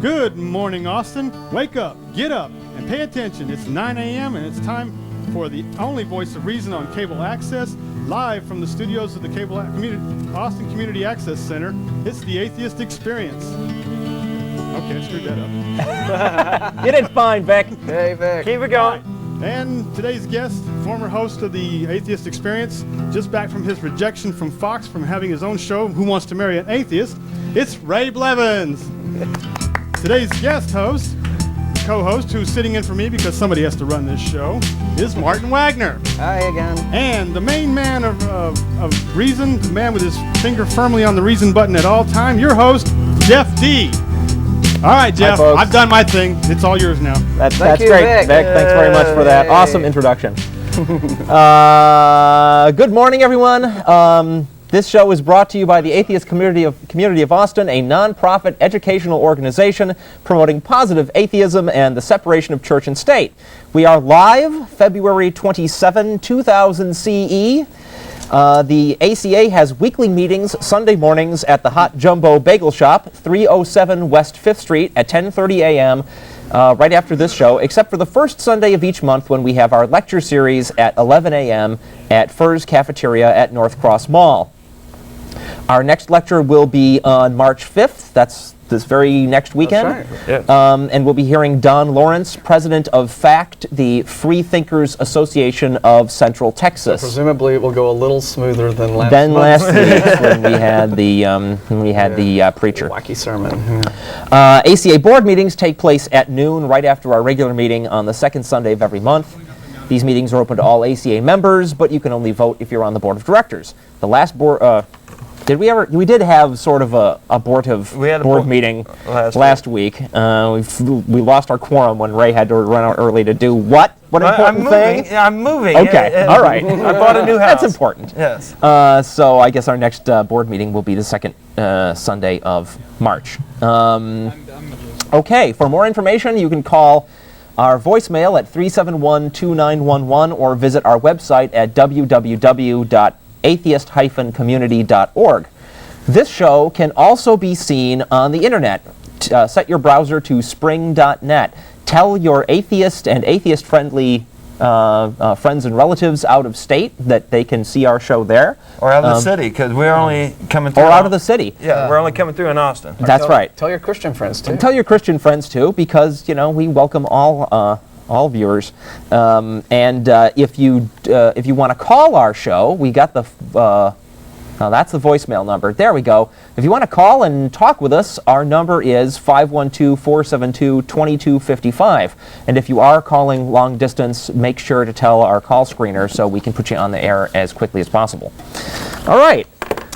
Good morning, Austin. Wake up, get up, and pay attention. It's 9 a.m. and it's time for the only voice of reason on cable access, live from the studios of the Austin Community Access Center. It's the Atheist Experience. Okay, I screwed that up. You did fine, Vic. Hey, Vic. Keep it going. And today's guest, former host of the Atheist Experience, just back from his rejection from Fox from having his own show, Who Wants to Marry an Atheist? It's Ray Blevins. Today's guest host, co-host, who's sitting in for me because somebody has to run this show, is Martin Wagner. Hi again. And the main man of reason, the man with his finger firmly on the reason button at all time, your host, Jeff D. All right, Jeff, hi, I've done my thing. It's all yours now. That's you, great, Vic. Thanks very much for that awesome introduction. Good morning, everyone. This show is brought to you by the Atheist Community of Austin, a non-profit educational organization promoting positive atheism and the separation of church and state. We are live February 27, 2000 CE. The ACA has weekly meetings Sunday mornings at the Hot Jumbo Bagel Shop, 307 West 5th Street at 10:30 a.m. Right after this show, except for the first Sunday of each month when we have our lecture series at 11 a.m. at Fur's Cafeteria at North Cross Mall. Our next lecture will be on March 5th. That's this very next weekend. That's right. Yeah. And we'll be hearing Don Lawrence, president of FACT, the Free Thinkers Association of Central Texas. So presumably it will go a little smoother than last week when we had the preacher. Wacky sermon. Yeah. ACA board meetings take place at noon right after our regular meeting on the second Sunday of every month. These meetings are open to all ACA members, but you can only vote if you're on the board of directors. The last board... we did have sort of a abortive board meeting last week. We lost our quorum when Ray had to run out early to do what? What important thing? I'm moving. Okay, all right. I bought a new house. That's important. Yes. So I guess our next board meeting will be the second Sunday of March. Okay, for more information, you can call our voicemail at 371-2911 or visit our website at www.atheist-community.org. This show can also be seen on the internet. Set your browser to spring.net. Tell your atheist and atheist-friendly friends and relatives out of state that they can see our show there. Or out of the city, because we're only coming through. Or out of the city. Yeah, we're only coming through in Austin. That's right. Tell your Christian friends, too. And tell your Christian friends, too, because, we welcome all viewers. And if you want to call our show, we got the... that's the voicemail number. There we go. If you want to call and talk with us, our number is 512-472-2255. And if you are calling long distance, make sure to tell our call screener so we can put you on the air as quickly as possible. All right.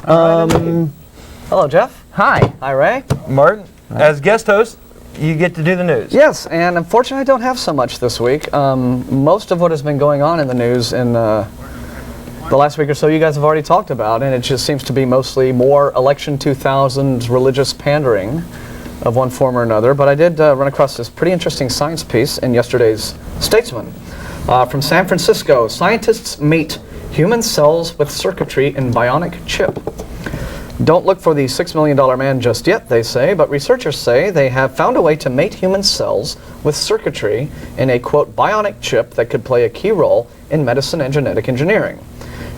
Hello, Jeff. Hi. Hi, Ray. Martin, as guest host, you get to do the news. Yes, and unfortunately I don't have so much this week. Most of what has been going on in the news in the last week or so you guys have already talked about, and it just seems to be mostly more election 2000 religious pandering of one form or another. But I did run across this pretty interesting science piece in yesterday's Statesman. From San Francisco, scientists mate human cells with circuitry in bionic chip. Don't look for the $6 million man just yet, they say, but researchers say they have found a way to mate human cells with circuitry in a, quote, bionic chip that could play a key role in medicine and genetic engineering.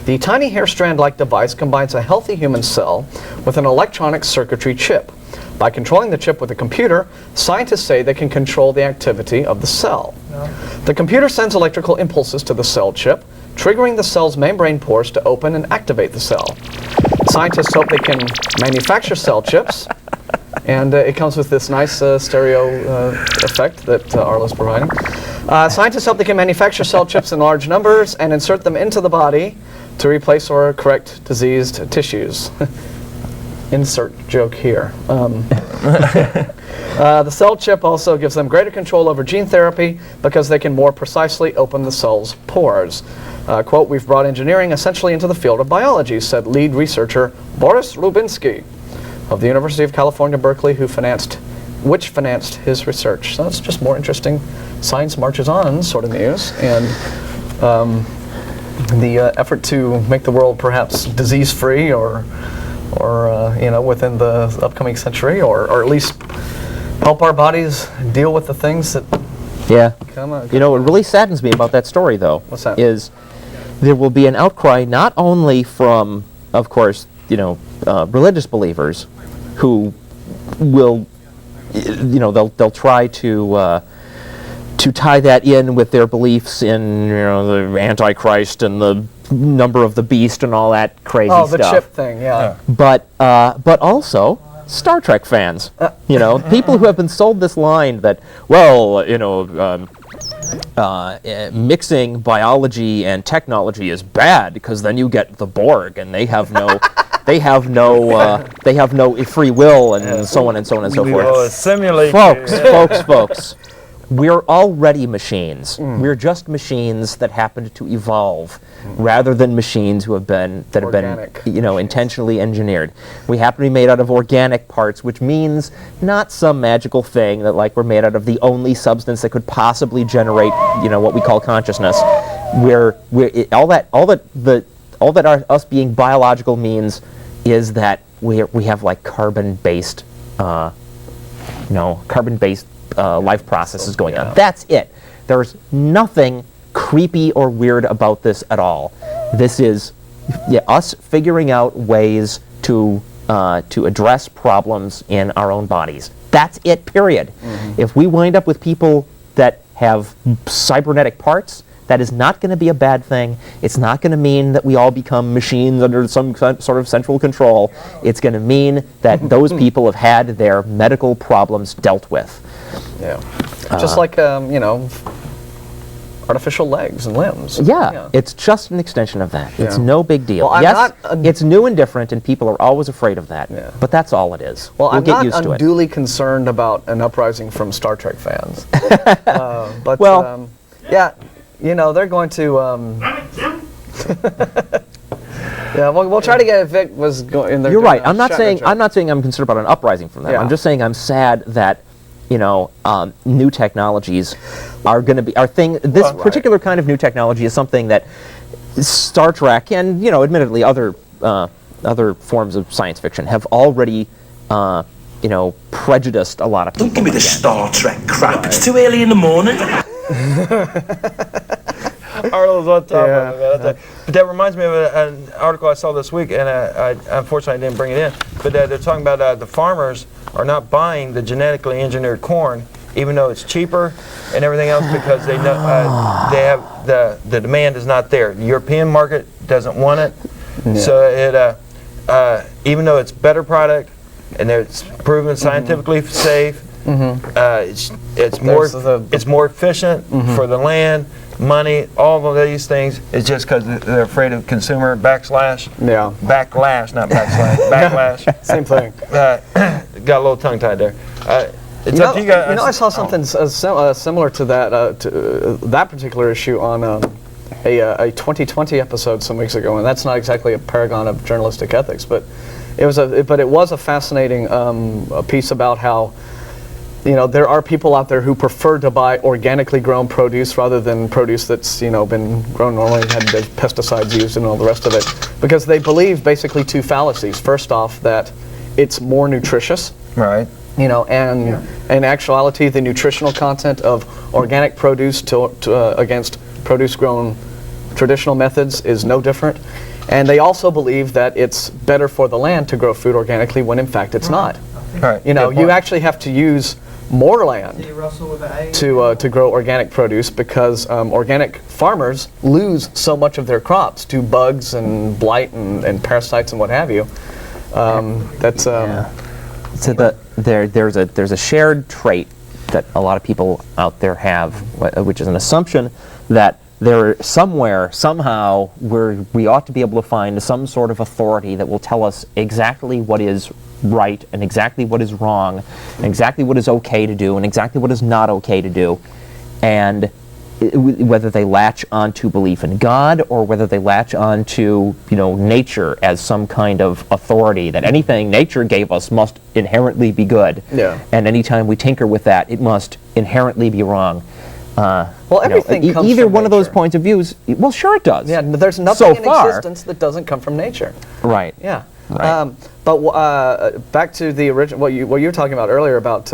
The tiny hair strand-like device combines a healthy human cell with an electronic circuitry chip. By controlling the chip with a computer, scientists say they can control the activity of the cell. The computer sends electrical impulses to the cell chip, triggering the cell's membrane pores to open and activate the cell. Scientists hope they can manufacture cell chips, and it comes with this nice stereo effect that Arlo's providing. Scientists hope they can manufacture cell chips in large numbers and insert them into the body to replace or correct diseased tissues. Insert joke here. The cell chip also gives them greater control over gene therapy because they can more precisely open the cell's pores. Quote, we've brought engineering essentially into the field of biology, said lead researcher Boris Lubinsky of the University of California, Berkeley, which financed his research. So that's just more interesting science marches on sort of news. And the effort to make the world perhaps disease-free or within the upcoming century, or at least help our bodies deal with the things that Yeah. come on. You know, what really saddens me about that story, though, What's that? is there will be an outcry not only from, of course, religious believers who will, they'll try to tie that in with their beliefs in, the Antichrist and the number of the beast and all that crazy stuff. Oh, the chip thing, yeah. But also Star Trek fans, people who have been sold this line that, mixing biology and technology is bad because then you get the Borg and they have no free will and so on and so on and so We forth. will simulate. Folks, we're already machines. We're just machines that happened to evolve, rather than machines who have been Organic. intentionally engineered. We happen to be made out of organic parts, which means not some magical thing that we're made out of the only substance that could possibly generate what we call consciousness. All that us being biological means is that we have carbon-based life processes going on. That's it. There's nothing creepy or weird about this at all. This is us figuring out ways to address problems in our own bodies. That's it, period. If we wind up with people that have cybernetic parts, that is not going to be a bad thing. It's not going to mean that we all become machines under some sort of central control. It's going to mean that those people have had their medical problems dealt with. Yeah. Just like, artificial legs and limbs. Yeah, it's just an extension of that. It's Yeah. no big deal. Well, I'm yes, not it's new and different, and people are always afraid of that. Yeah. But that's all it is. Well, we'll I'm get not used to it. unduly concerned about an uprising from Star Trek fans. But, Well- they're going to... yeah, we'll try to get Vic was going in there. You're right. I'm not saying I'm concerned about an uprising from them. Yeah. I'm just saying I'm sad that new technologies are going to be our thing. This particular kind of new technology is something that Star Trek and admittedly other forms of science fiction have already prejudiced a lot of people. Don't give me the Star Trek crap. It's too early in the morning. Arnold's on top of it. But that reminds me of an article I saw this week, and I unfortunately didn't bring it in. But they're talking about the farmers are not buying the genetically engineered corn, even though it's cheaper and everything else, because they know they have the demand is not there. The European market doesn't want it, so it even though it's better product and it's proven scientifically safe, it's more efficient for the land. Money, all of these things, is just because they're afraid of consumer backlash. Yeah. Backlash, not backslash. Backlash. Same thing. Got a little tongue tied there. It's up to you guys. I saw something similar to that particular issue on a 2020 episode some weeks ago, and that's not exactly a paragon of journalistic ethics, but it was a fascinating piece about how. There are people out there who prefer to buy organically grown produce rather than produce that's, been grown normally, had pesticides used and all the rest of it, because they believe basically two fallacies. First off, that it's more nutritious. Right. And in actuality, the nutritional content of organic produce against produce grown traditional methods is no different. And they also believe that it's better for the land to grow food organically when in fact it's not. Right. You actually have to use more land to grow organic produce because organic farmers lose so much of their crops to bugs and blight and parasites and what have you. So there's a shared trait that a lot of people out there have, which is an assumption that there somewhere, somehow, where we ought to be able to find some sort of authority that will tell us exactly what is right and exactly what is wrong and exactly what is okay to do and exactly what is not okay to do, and whether they latch onto belief in God or whether they latch onto nature as some kind of authority, that anything nature gave us must inherently be good, and anytime we tinker with that it must inherently be wrong. Well, everything comes either from one of those nature. points of views. Well, sure it does. Yeah, there's nothing So in far. existence that doesn't come from nature. Right. Yeah. Right. But back to the original, what you were talking about earlier about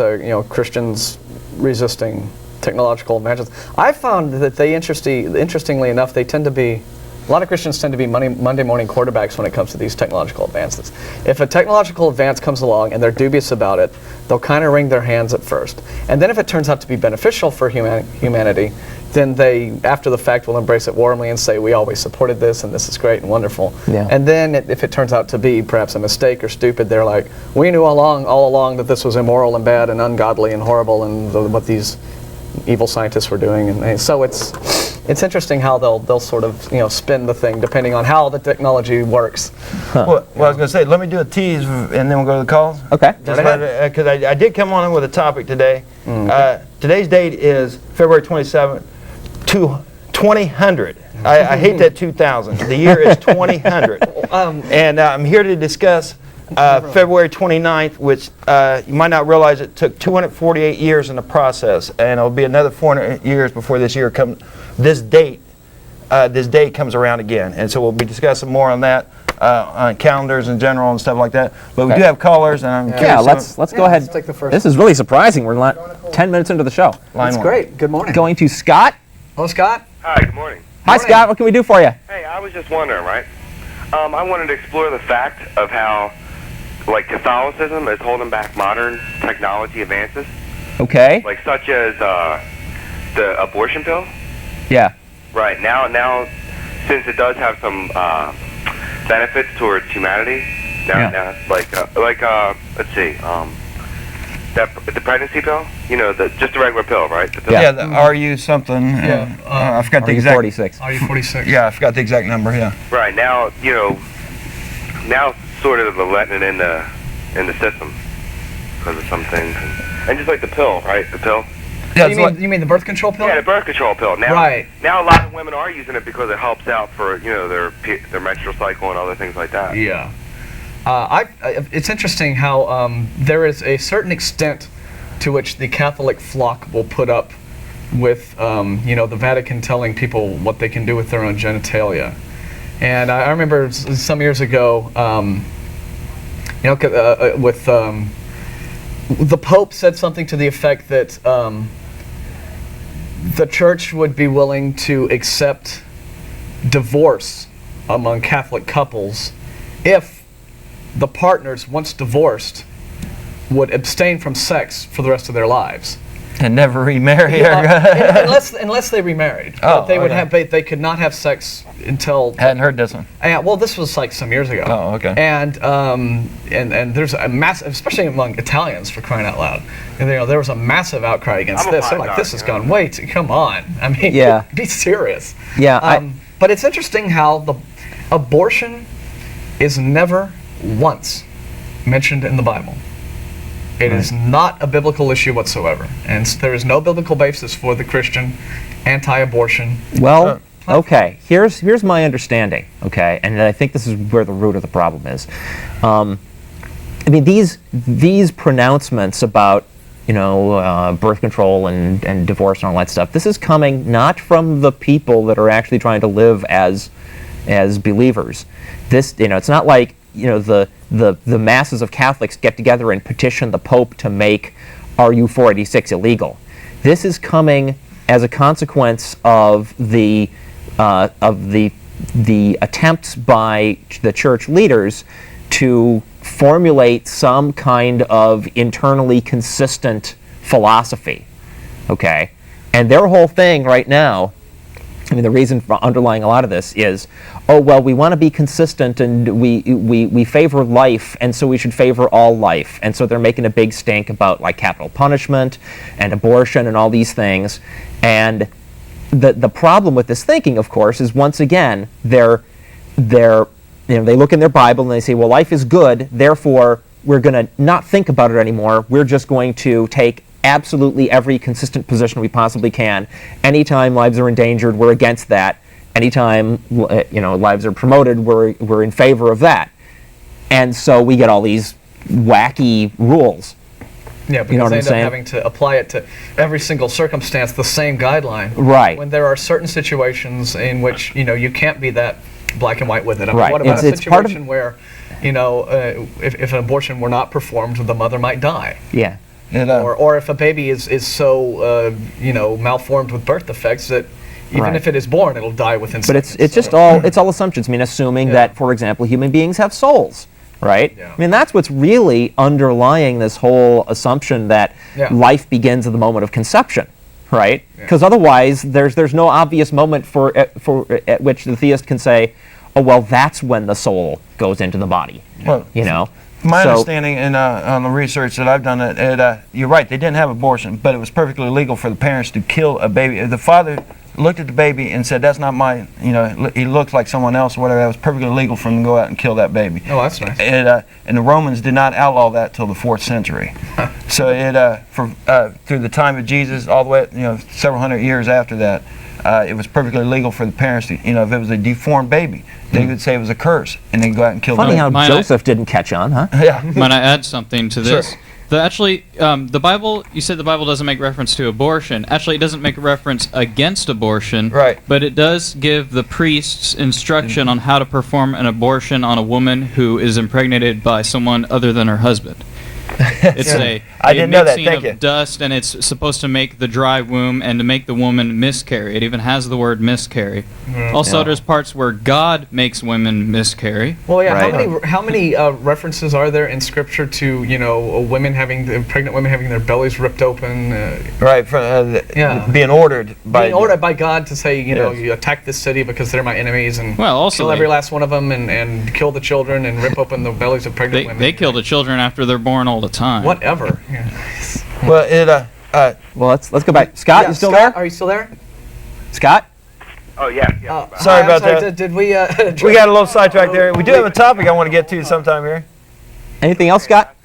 Christians resisting technological advances. I found that interestingly enough, they tend to be. A lot of Christians tend to be Monday morning quarterbacks when it comes to these technological advances. If a technological advance comes along and they're dubious about it, they'll kind of wring their hands at first. And then if it turns out to be beneficial for humanity, then they, after the fact, will embrace it warmly and say, we always supported this and this is great and wonderful. Yeah. And then if it turns out to be perhaps a mistake or stupid, they're like, we knew all along that this was immoral and bad and ungodly and horrible and what these evil scientists were doing. And so it's interesting how they'll sort of spin the thing depending on how the technology works. Well, I was going to say, let me do a tease and then we'll go to the calls. Okay. Because I did come on with a topic today. Today's date is February 27th, 2000. I hate that 2000. The year is 2000. And I'm here to discuss February 29th, which you might not realize it took 248 years in the process, and it'll be another 400 years before this date comes around again. And so we'll be discussing more on that, on calendars in general and stuff like that. But we do have callers, and I'm curious. Yeah, let's go ahead. Let's take the first. This is really surprising. We're 10 minutes into the show. That's great. Good morning. Going to Scott. Hello, Scott. Hi, good morning. Hi, Scott. What can we do for you? Hey, I was just wondering, right? I wanted to explore the fact of how, Catholicism is holding back modern technology advances, Okay. such as the abortion pill. Yeah. Right now, since it does have some benefits towards humanity, let's see, the pregnancy pill, just the regular pill, right? The pill. Yeah. Yeah, the RU something. I forgot the exact. 46. RU46. Yeah, I forgot the exact number. Yeah. Right now, now sort of letting it in the system because of some things, and just like the pill, right? The pill. Yeah, You mean the birth control pill? Yeah, the birth control pill. Now, Right. Now a lot of women are using it because it helps out for their menstrual cycle and other things like that. Yeah. It's interesting how there is a certain extent to which the Catholic flock will put up with the Vatican telling people what they can do with their own genitalia. And I remember some years ago, the Pope said something to the effect that the Church would be willing to accept divorce among Catholic couples if the partners, once divorced, would abstain from sex for the rest of their lives. And never remarry. Unless they remarried. Oh, But they would okay. they could not have sex until. Hadn't heard this one. Well, this was some years ago. Oh, okay. And there's a massive, especially among Italians, for crying out loud. And, there was a massive outcry against I'm a this. They're like, this has gone way too. Come on. I mean, Yeah. be serious. Yeah. But it's interesting how the abortion is never once mentioned in the Bible. It is not a biblical issue whatsoever, and there is no biblical basis for the Christian anti-abortion. Well, okay. Here's my understanding. Okay, and I think this is where the root of the problem is. These pronouncements about birth control and divorce and all that stuff. This is coming not from the people that are actually trying to live as believers. This it's not like the masses of Catholics get together and petition the Pope to make RU 486 illegal. This is coming as a consequence of the attempts by the church leaders to formulate some kind of internally consistent philosophy. Okay, and their whole thing right now. The reason for underlying a lot of this is, we want to be consistent and we favor life, and so we should favor all life. And so they're making a big stink about capital punishment and abortion and all these things. And the problem with this thinking, of course, is once again they look in their Bible and they say, well, life is good, therefore we're going to not think about it anymore. We're just going to take absolutely every consistent position we possibly can. Anytime lives are endangered, we're against that. Anytime lives are promoted, we're in favor of that. And so we get all these wacky rules. Yeah, because you know what they I'm end up saying? having to apply it to every single circumstance, the same guideline. Right. When there are certain situations in which you can't be that black and white with it. I mean, Right. what about a It's part of- situation where, you know, if an abortion were not performed, the mother might die? Yeah. Or if a baby is so, you know, malformed with birth defects that even Right. if it is born, it'll die within But seconds. it's all assumptions. I mean, assuming that, for example, human beings have souls, right? Yeah. I mean, that's what's really underlying this whole assumption that Yeah. life begins at the moment of conception, right? Because otherwise, there's no obvious moment at which the theist can say, oh well, that's when the soul goes into the body. Well, You know. my So- understanding on the research that I've done, you're right, they didn't have abortion, but it was perfectly legal for the parents to kill a baby. If the father looked at the baby and said, that's not mine, you know, he looks like someone else or whatever, that was perfectly legal for him to go out and kill that baby. Oh, that's nice. And the Romans did not outlaw that till the 4th century. So through the time of Jesus, all the way, you know, several hundred years after that, it was perfectly legal for the parents to, you know, if it was a deformed baby, they would say it was a curse, and they'd go out and kill Funny the how baby. Joseph didn't catch on, huh? Yeah. Might I add something to this? Sure. The Bible, you said the Bible doesn't make reference to abortion. Actually, it doesn't make a reference against abortion. Right. But it does give the priests instruction on how to perform an abortion on a woman who is impregnated by someone other than her husband. It's I didn't know that. mixing Thank of you. dust, and it's supposed to make the dry womb and to make the woman miscarry. It even has the word miscarry. Also, there's parts where God makes women miscarry. Well, yeah. Right. How many references are there in Scripture to, you know, pregnant women having their bellies ripped open? Right, from being ordered by God to say, you know, Yes. you attack this city because they're my enemies, and Well, also kill they- every last one of them, and kill the children, and rip open the bellies of pregnant women. They kill the children after they're born all the time. Whatever. Yeah. Well, Well, let's go back. Scott, Yeah, you still Scott, there? Are you still there? Scott? Oh, yeah. Sorry I'm about that. Did we? we got a little sidetracked there. We do have a topic I want to get to sometime here. Anything else, Scott?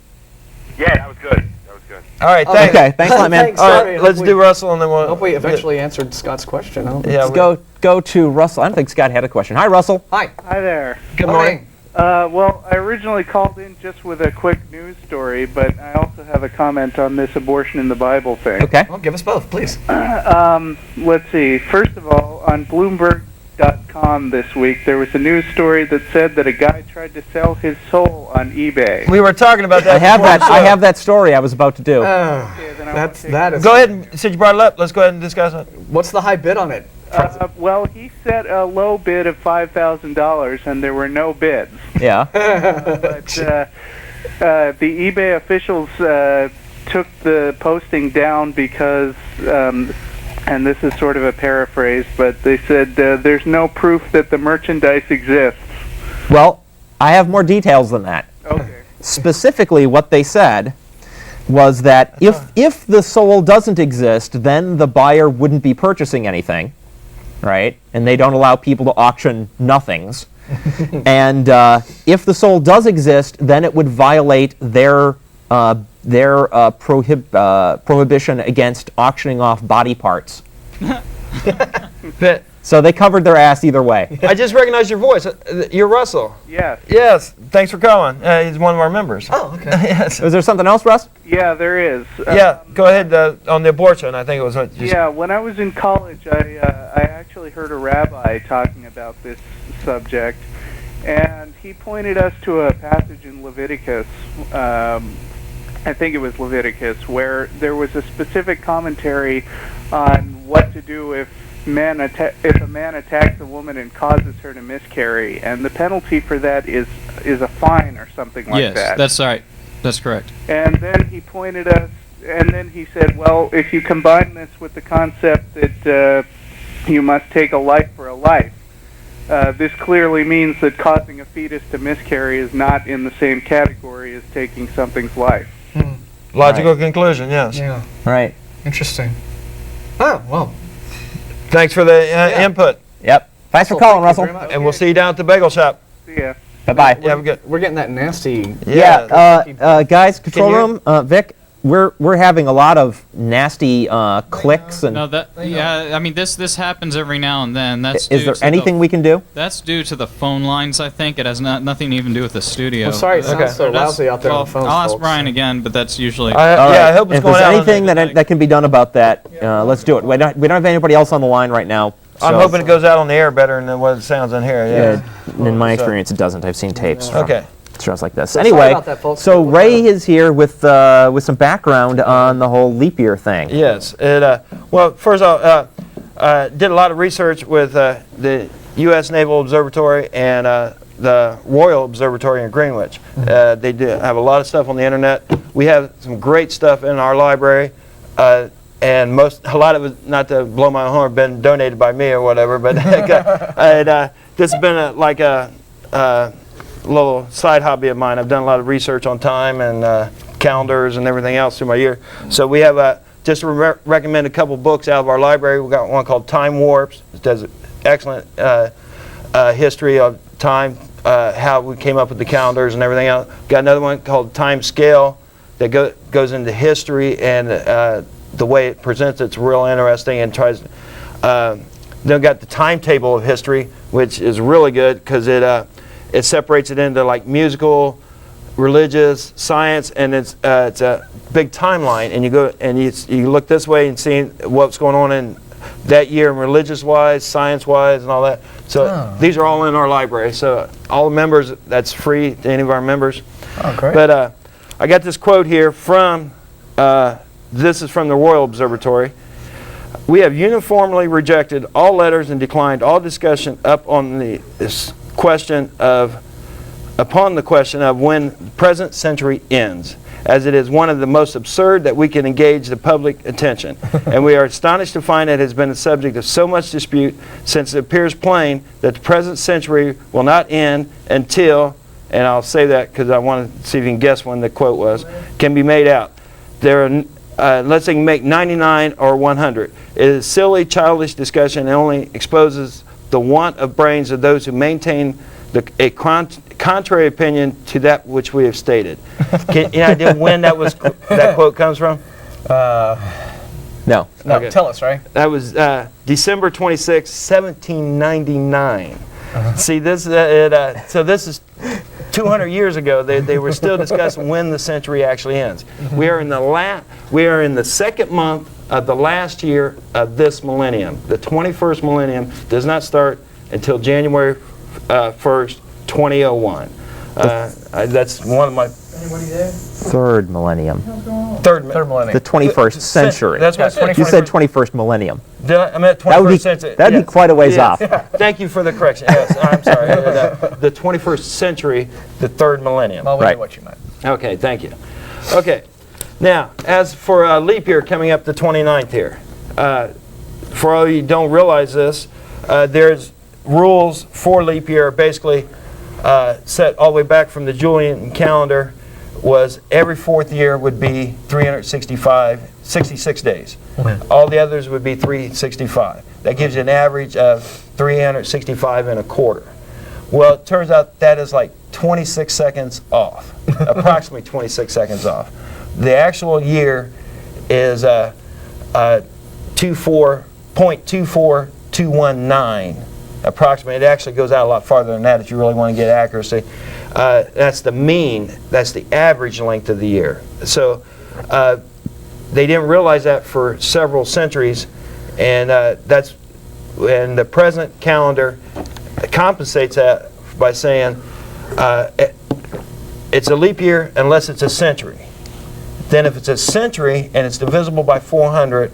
Yeah, that was good. That was good. All right, thanks. Okay, thanks a lot, man. Thanks. All Sorry, right, let's hope do Russell and then we'll... Hope we eventually answered Scott's question. Yeah, Let's go to Russell. I don't think Scott had a question. Hi, Russell. Hi. Hi there. Good morning. Well, I originally called in just with a quick news story, but I also have a comment on this abortion in the Bible thing. Okay. Well, give us both, please. Let's see. First of all, on Bloomberg.com this week, there was a news story that said that a guy tried to sell his soul on eBay. We were talking about that. I have before that. the I show. have that story I was about to do. Okay, then I won't take That is. Go ahead, and, since you brought it up, let's go ahead and discuss it. What's the high bid on it? Well, he set a low bid of $5,000, and there were no bids. Yeah. But the eBay officials took the posting down because, and this is sort of a paraphrase, but they said there's no proof that the merchandise exists. Well, I have more details than that. Okay. Specifically, what they said was that if the soul doesn't exist, then the buyer wouldn't be purchasing anything, right? And they don't allow people to auction nothings. And if the soul does exist, then it would violate their prohibition against auctioning off body parts. But So they covered their ass either way. I just recognized your voice. You're Russell. Yes. Yes, thanks for calling. He's one of our members. Oh, okay. Yes. Is there something else, Russ? Yeah, there is. Yeah, go ahead on the abortion. I think it was what you Yeah, when I was in college, I actually heard a rabbi talking about this subject, and he pointed us to a passage in Leviticus. I think it was Leviticus, where there was a specific commentary on what to do if a man attacks a woman and causes her to miscarry, and the penalty for that is a fine or something like Yes, that. that's right. That's correct. And then he pointed us, and then he said, well, if you combine this with the concept that you must take a life for a life, this clearly means that causing a fetus to miscarry is not in the same category as taking something's life. logical conclusion. Yes. Yeah. Right. Interesting. Oh, well. Thanks for the input, Yep. Thanks for Well, calling, thank you Russell. very much. and we'll see you down at the bagel shop. See ya. Bye-bye. Yeah, we're good. We're getting that nasty. Yeah, guys, control you- room, Vic, we're having a lot of nasty clicks and. No, I mean this happens every now and then. That's Is there anything we can do? That's due to the phone lines. I think it has nothing to even do with the studio. I'm sorry, it sounds so That's- lousy out there well, on the phones. I'll ask folks. Brian again, but that's usually. All Yeah, right. I hope it's If going there's out. anything that can be done about that, let's do it. We don't have anybody else on the line right now, I'm hoping it goes out on the air better than what it sounds in here. Yeah. In my experience, it doesn't. I've seen tapes from shows like this. So anyway, sorry about that, folks. so Ray is here with some background on the whole leap year thing. Yes. Well, first off, did a lot of research with the U.S. Naval Observatory and the Royal Observatory in Greenwich. They do have a lot of stuff on the internet. We have some great stuff in our library, and a lot of it, not to blow my horn, been donated by me or whatever. But this has been a little side hobby of mine. I've done a lot of research on time and calendars and everything else through my year. So we have just to recommend a couple books out of our library. We've got one called Time Warps. It does excellent history of time, how we came up with the calendars and everything else. Got another one called Time Scale that goes into history and the way it presents. It's real interesting and tries. Then got the Timetable of History, which is really good because it separates it into like musical, religious, science, and it's a big timeline. And you go and you look this way and see what's going on in that year, religious-wise, science-wise, and all that. So these are all in our library. So all the members, that's free to any of our members. Oh, great. But I got this quote here from, this is from the Royal Observatory. We have uniformly rejected all letters and declined all discussion upon the question of when the present century ends, as it is one of the most absurd that we can engage the public attention. And we are astonished to find it has been a subject of so much dispute, since it appears plain that the present century will not end until, and I'll say that because I want to see if you can guess when the quote was, can be made out. There are, let's say, make 99 or 100. It is silly, childish discussion and only exposes the want of brains of those who maintain a contrary opinion to that which we have stated. Any idea when that quote comes from? No. No, Okay. tell us, Ray. That was December 26, 1799. See, this so this is 200 years ago. They were still discussing when the century actually ends. We are in the second month of the last year of this millennium. The 21st millennium does not start until January 1st, 2001. That's one of my Third millennium. third millennium. The 21st century. That's what I said. You said 21st millennium. I meant 21st century. That'd be quite a ways off. Thank you for the correction. Yes, I'm sorry. The 21st century, the third millennium. Well, we Right. knew what you meant. Okay, thank you. Okay, now, as for leap year coming up the 29th here, for all you who don't realize this, there's rules for leap year basically set all the way back from the Julian calendar. Was every fourth year would be 66 days. All the others would be 365. That gives you an average of 365 and a quarter. Well, it turns out that is like 26 seconds off, approximately 26 seconds off. The actual year is 2.24219, approximately. It actually goes out a lot farther than that if you really want to get accuracy. That's the mean, that's the average length of the year. So they didn't realize that for several centuries, and the present calendar compensates that by saying it's a leap year unless it's a century. Then if it's a century and it's divisible by 400,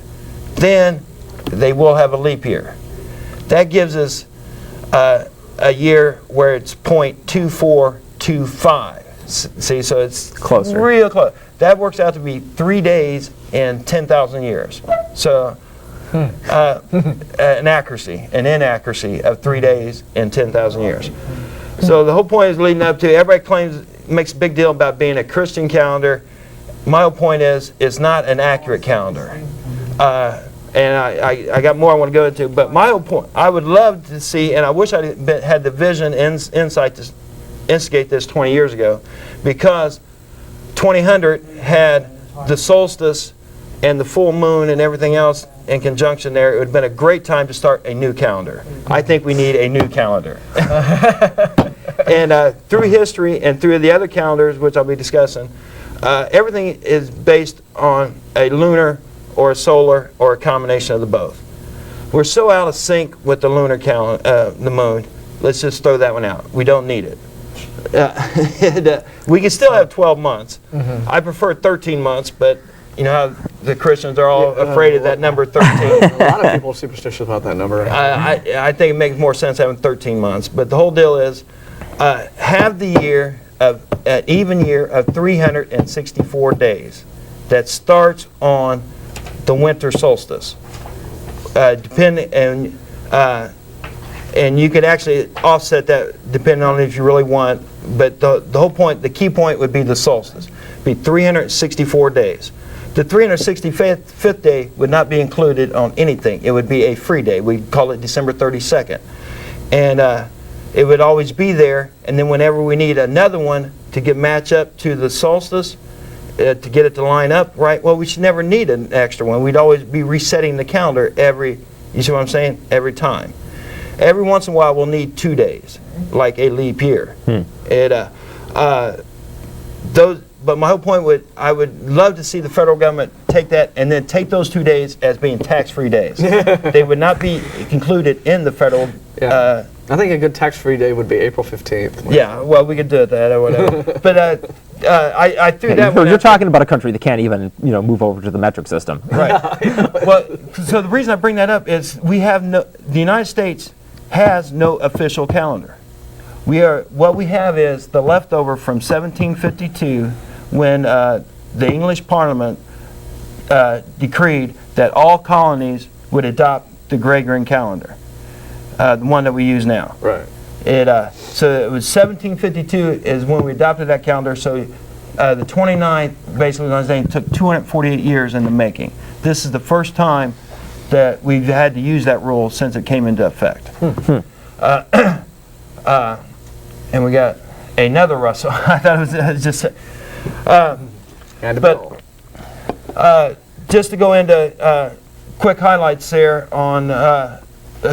then they will have a leap year. That gives us a year where it's 0.2425. See, so it's Closer. real close. That works out to be 3 days in 10,000 years. So an inaccuracy of 3 days in 10,000 years. So the whole point is leading up to, everybody makes a big deal about being a Christian calendar. My whole point is, it's not an accurate calendar. And I got more I want to go into, but my whole point, I would love to see, and I wish I had the vision and insight to instigate this 20 years ago, because 2000 had the solstice and the full moon and everything else in conjunction there. It would have been a great time to start a new calendar. I think we need a new calendar. And through history and through the other calendars, which I'll be discussing, everything is based on a lunar or a solar or a combination of the both. We're so out of sync with the lunar calendar, the moon. Let's just throw that one out. We don't need it. We can still have 12 months. I prefer 13 months, but you know how the Christians are all afraid of that number 13. A lot of people are superstitious about that number. I think it makes more sense having 13 months. But the whole deal is have the year of an even year of 364 days that starts on the winter solstice. And you could actually offset that depending on if you really want. But the whole point, the key point would be the solstice. It'd be 364 days. The 365th day would not be included on anything. It would be a free day. We'd call it December 32nd. And it would always be there. And then whenever we need another one to match up to the solstice, to get it to line up, right? Well, we should never need an extra one. We'd always be resetting the calendar you see what I'm saying? Every time. Every once in a while, we'll need 2 days, like a leap year. But my whole point I would love to see the federal government take that and then take those 2 days as being tax-free days. They would not be included in the federal. I think a good tax-free day would be April 15th. Yeah, well, we could do that or whatever. But I threw that one. You're talking about a country that can't even move over to the metric system. Right. Well, so the reason I bring that up is the United States has no official calendar. What we have is the leftover from 1752 when the English Parliament decreed that all colonies would adopt the Gregorian calendar, the one that we use now. Right. So it was 1752 is when we adopted that calendar. So the 29th, basically, what I'm saying, took 248 years in the making. This is the first time that we've had to use that rule since it came into effect. And we got another Russell. I thought it was just. Just to go into quick highlights there on a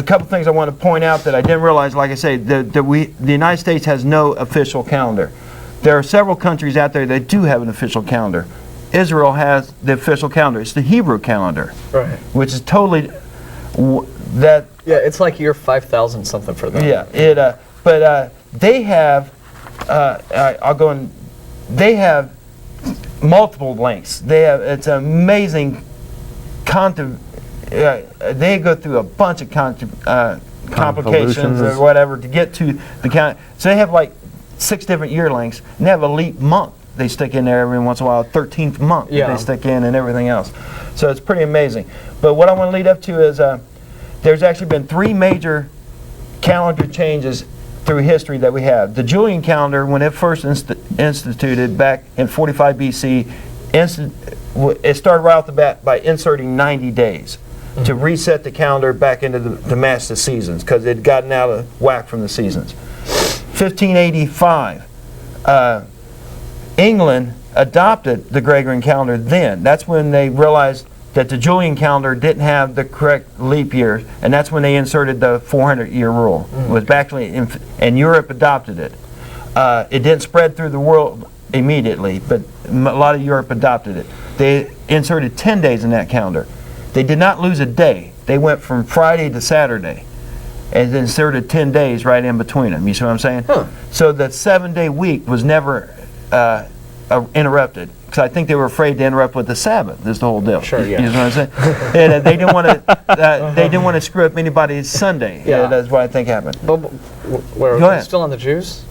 couple things I want to point out that I didn't realize. Like I say, the United States has no official calendar. There are several countries out there that do have an official calendar. Israel has the official calendar. It's the Hebrew calendar, right? Which is totally Yeah, it's like year 5,000 something for them. Yeah, but they have. I'll go in. They have multiple lengths. It's amazing. They go through a bunch of complications or whatever to get to the count. So they have like 6 different year lengths, and they have a leap month they stick in there every once in a while, 13th month they stick in, and everything else. So it's pretty amazing. But what I want to lead up to is there's actually been 3 major calendar changes through history that we have. The Julian calendar, when it first instituted back in 45 BC, it started right off the bat by inserting 90 days to reset the calendar back into the master seasons because it had gotten out of whack from the seasons. 1585, England adopted the Gregorian calendar then. That's when they realized that the Julian calendar didn't have the correct leap years, and that's when they inserted the 400-year rule. It was and Europe adopted it. It didn't spread through the world immediately, but a lot of Europe adopted it. They inserted 10 days in that calendar. They did not lose a day. They went from Friday to Saturday and inserted 10 days right in between them. You see what I'm saying? So the 7-day week was never interrupted, because I think they were afraid to interrupt with the Sabbath. Is the whole deal. Sure, yeah. You know what I'm saying? And they didn't want to. They didn't want to screw up anybody's Sunday. Yeah, that's what I think happened. But Go ahead. Still on the Jews?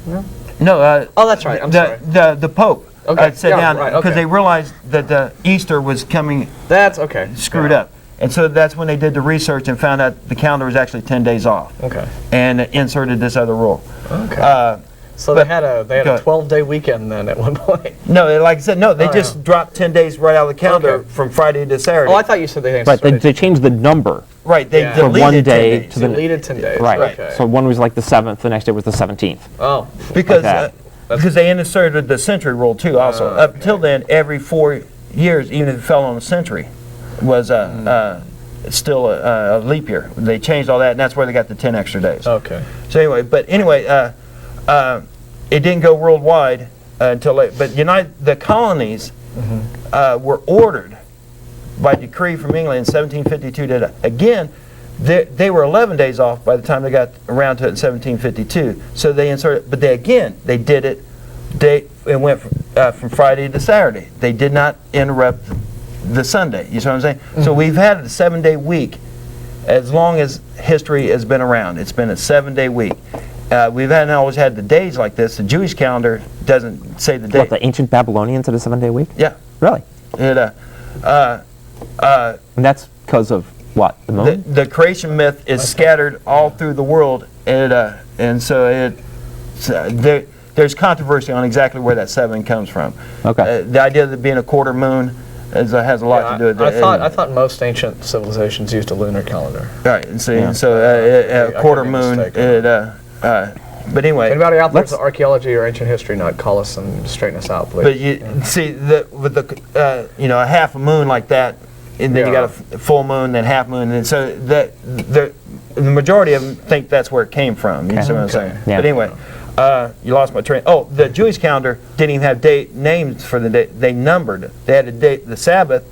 No. Oh, that's right. I'm sorry. The Pope sat down because they realized that Easter was coming. That's okay. Screwed up. And so that's when they did the research and found out the calendar was actually 10 days off. Okay. And inserted this other rule. Okay. So they had a 12-day weekend then at one point. No, like I said, no, they just dropped 10 days right out of the calendar from Friday to Saturday. Oh, I thought you said they they changed the number. Right, they from one day to the deleted 10 days. Right. Okay. So one was like the 7th, the next day was the 17th. Oh. Because they inserted the century rule too also. Up until then, every 4 years, even if it fell on a century, was still a leap year. They changed all that, and that's where they got the 10 extra days. Okay. So anyway, it didn't go worldwide until late. But the colonies were ordered by decree from England in 1752 to again they were 11 days off by the time they got around to it in 1752. So they inserted, but they did it. It went from Friday to Saturday. They did not interrupt the Sunday. You see what I'm saying? So we've had a 7-day week as long as history has been around. It's been a 7-day week. We haven't always had the days like this. The Jewish calendar doesn't say the day. What, the ancient Babylonians had a 7-day week? Yeah. Really? It, And that's because of what? The moon? the creation myth is scattered all through the world, and so there's controversy on exactly where that 7 comes from. Okay. The idea of it being a quarter moon has a lot to do with that. I thought most ancient civilizations used a lunar calendar. Right, and so a quarter moon. But anyway, anybody out there with archaeology or ancient history, not call us and straighten us out, please. But you see, with the a half a moon like that, and then you got a full moon, then half moon, and so the majority of them think that's where it came from. You see what I'm saying? Yeah. But anyway, you lost my train. Oh, the Jewish calendar didn't even have names for the day. They numbered. They had a date, the Sabbath,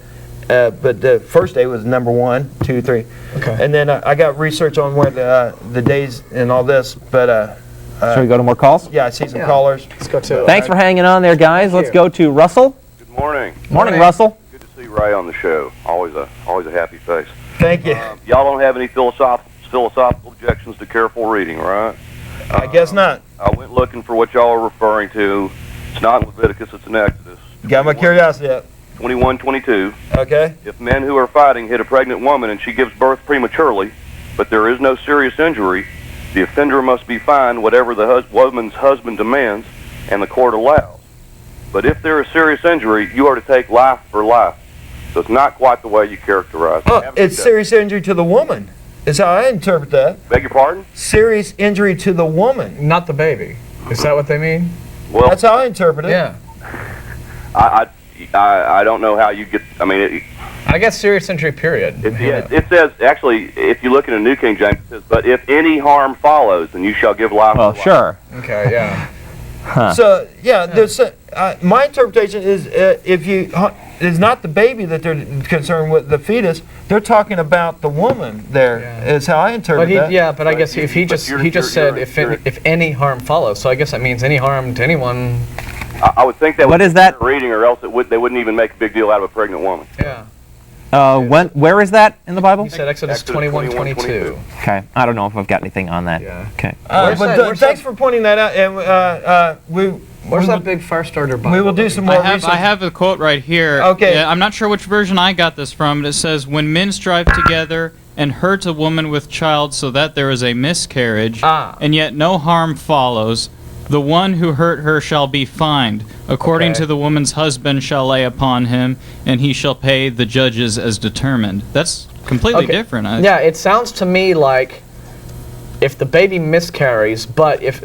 but the first day was number 1, 2, 3. Okay. And then I got research on where the days and all this, but. Shall we go to more calls? Yeah, I see some callers. Let's go to Thanks for hanging on there, guys. Let's go to Russell. Good morning. Morning, Russell. Good to see Ray on the show. Always a happy face. Thank you. Y'all don't have any philosophical objections to careful reading, right? I guess not. I went looking for what y'all are referring to. It's not in Leviticus, it's in Exodus. Got my curiosity up. 21:22. Okay. If men who are fighting hit a pregnant woman and she gives birth prematurely, but there is no serious injury, the offender must be fined whatever the woman's husband demands and the court allows. But if there is serious injury, you are to take life for life. So it's not quite the way you characterize it. Oh, it's serious injury to the woman. Is how I interpret that. Beg your pardon? Serious injury to the woman. not the baby. Is that what they mean? Well, That's how I interpret it. Yeah. I don't know how you get. I mean, I guess serious injury, period. it says actually, if you look in the New King James, it says, "But if any harm follows, then you shall give life." Oh, for life." sure. Okay, yeah. So yeah, there's my interpretation is if you is not the baby that they're concerned with, the fetus. They're talking about the woman. Is how I interpret that. But I guess if he just said if any harm follows, so I guess that means any harm to anyone. I would think that. What would is that? Reading, or else they wouldn't even make a big deal out of a pregnant woman. Yeah. Where is that in the Bible? He said Exodus 21:22. Okay, I don't know if I've got anything on that. Yeah. Okay. Thanks for pointing that out. And Where's that big fire starter Bible? We will do some more research. I have a quote right here. Okay. Yeah, I'm not sure which version I got this from, but it says, "When men strive together and hurt a woman with child so that there is a miscarriage, and yet no harm follows, the one who hurt her shall be fined. According to the woman's husband shall lay upon him, and he shall pay the judges as determined." That's completely different. Yeah, it sounds to me like if the baby miscarries, but if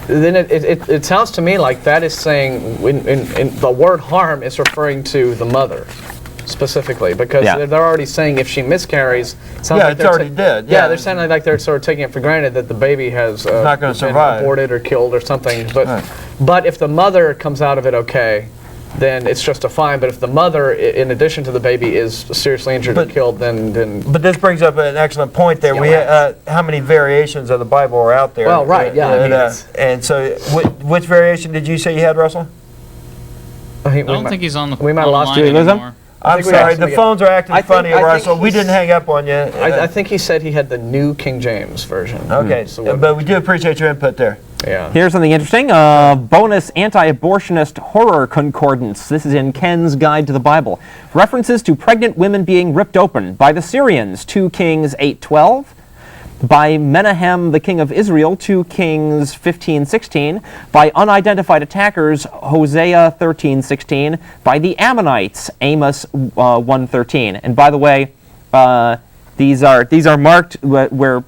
then it sounds to me like that is saying in the word harm is referring to the mother specifically, because they're already saying if she miscarries, it sounds like it's already dead. Yeah, they're saying like they're sort of taking it for granted that the baby has not going to survive, aborted or killed or something. But if the mother comes out of it okay, then it's just a fine. But if the mother, in addition to the baby, is seriously injured or killed, then. But this brings up an excellent point there. How many variations of the Bible are out there? Well, right, yeah. And so, which variation did you say you had, Russell? I don't think he's on the. We might have lost you. Anymore. I'm sorry, the phones are acting funny, Russell. We didn't hang up on you. I think he said he had the New King James version. Okay, but we do appreciate your input there. Yeah. Here's something interesting. Bonus anti-abortionist horror concordance. This is in Ken's Guide to the Bible. References to pregnant women being ripped open by the Syrians, 2 Kings 8:12. By Menahem, the king of Israel, 2 Kings 15:16. By unidentified attackers, Hosea 13:16. By the Ammonites, Amos 1:13. And by the way, these are marked where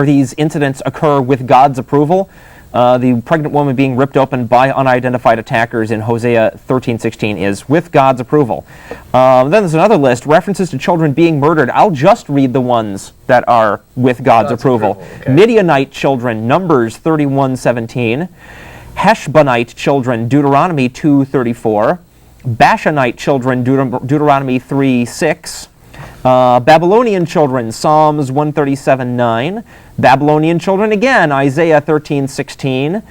these incidents occur with God's approval. The pregnant woman being ripped open by unidentified attackers in Hosea 13:16 is with God's approval. Then there's another list, references to children being murdered. I'll just read the ones that are with God's approval. Okay. Midianite children, Numbers 31:17. Heshbonite children, Deuteronomy 2:34. Bashanite children, Deuteronomy 3:6. Babylonian children, Psalms 137:9. Babylonian children again, Isaiah 13:16.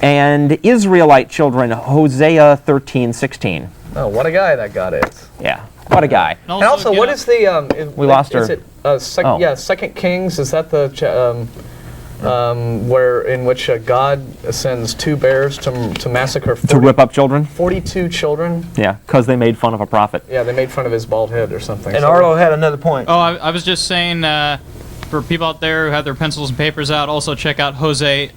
And Israelite children, Hosea 13:16. Oh, what a guy that God is. Yeah, what a guy. And also, what is the... We lost her. Is it, yeah, 2 Kings, is that the... where in which God sends 2 bears to massacre 40, to rip up children? 42 children? Yeah, because they made fun of a prophet. Yeah, they made fun of his bald head or something. And Arlo had another point. Oh, I was just saying, for people out there who have their pencils and papers out, also check out Jose.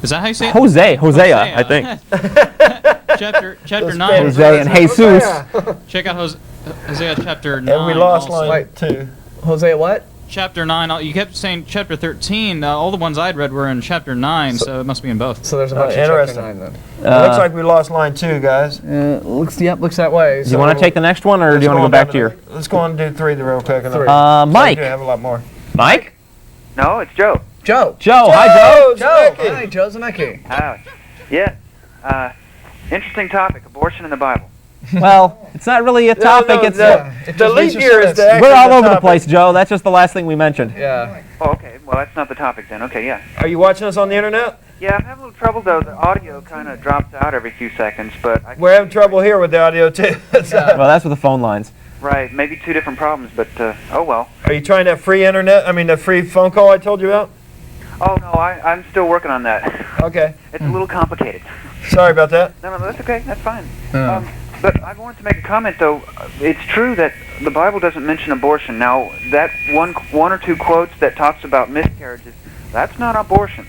Is that how you say it? Hosea, I think. chapter 9. Jose and Jesus. Check out Hosea chapter 9. And we lost also. line 2. Hosea what? Chapter 9. You kept saying chapter 13. All the ones I'd read were in chapter 9, so it must be in both. So there's a bunch of chapter 9 then. It looks like we lost line 2, guys. Looks that way. Do you want to take the next one, or do you want to go back to your... Let's go on and do 3 real quick. Mike. We have a lot more. Mike? No, it's Joe. Joe. Hi, Joe. Hi, Joe Zamecki. Yeah. Interesting topic, abortion in the Bible. Well, it's not really a topic. The lead year is the We're all over the place, Joe. That's just the last thing we mentioned. Yeah. Oh, okay. Well, that's not the topic then. Okay, yeah. Are you watching us on the internet? Yeah, I'm having a little trouble, though. The audio kind of drops out every few seconds, but... We're having trouble here with the audio, too. Well, that's with the phone lines. Right, maybe 2 different problems, but, oh well. Are you trying that free internet? I mean, the free phone call I told you about? Oh, no, I'm still working on that. Okay. It's a little complicated. Sorry about that. No, that's okay. That's fine. But I wanted to make a comment, though. It's true that the Bible doesn't mention abortion. Now, that one or two quotes that talks about miscarriages, that's not abortion.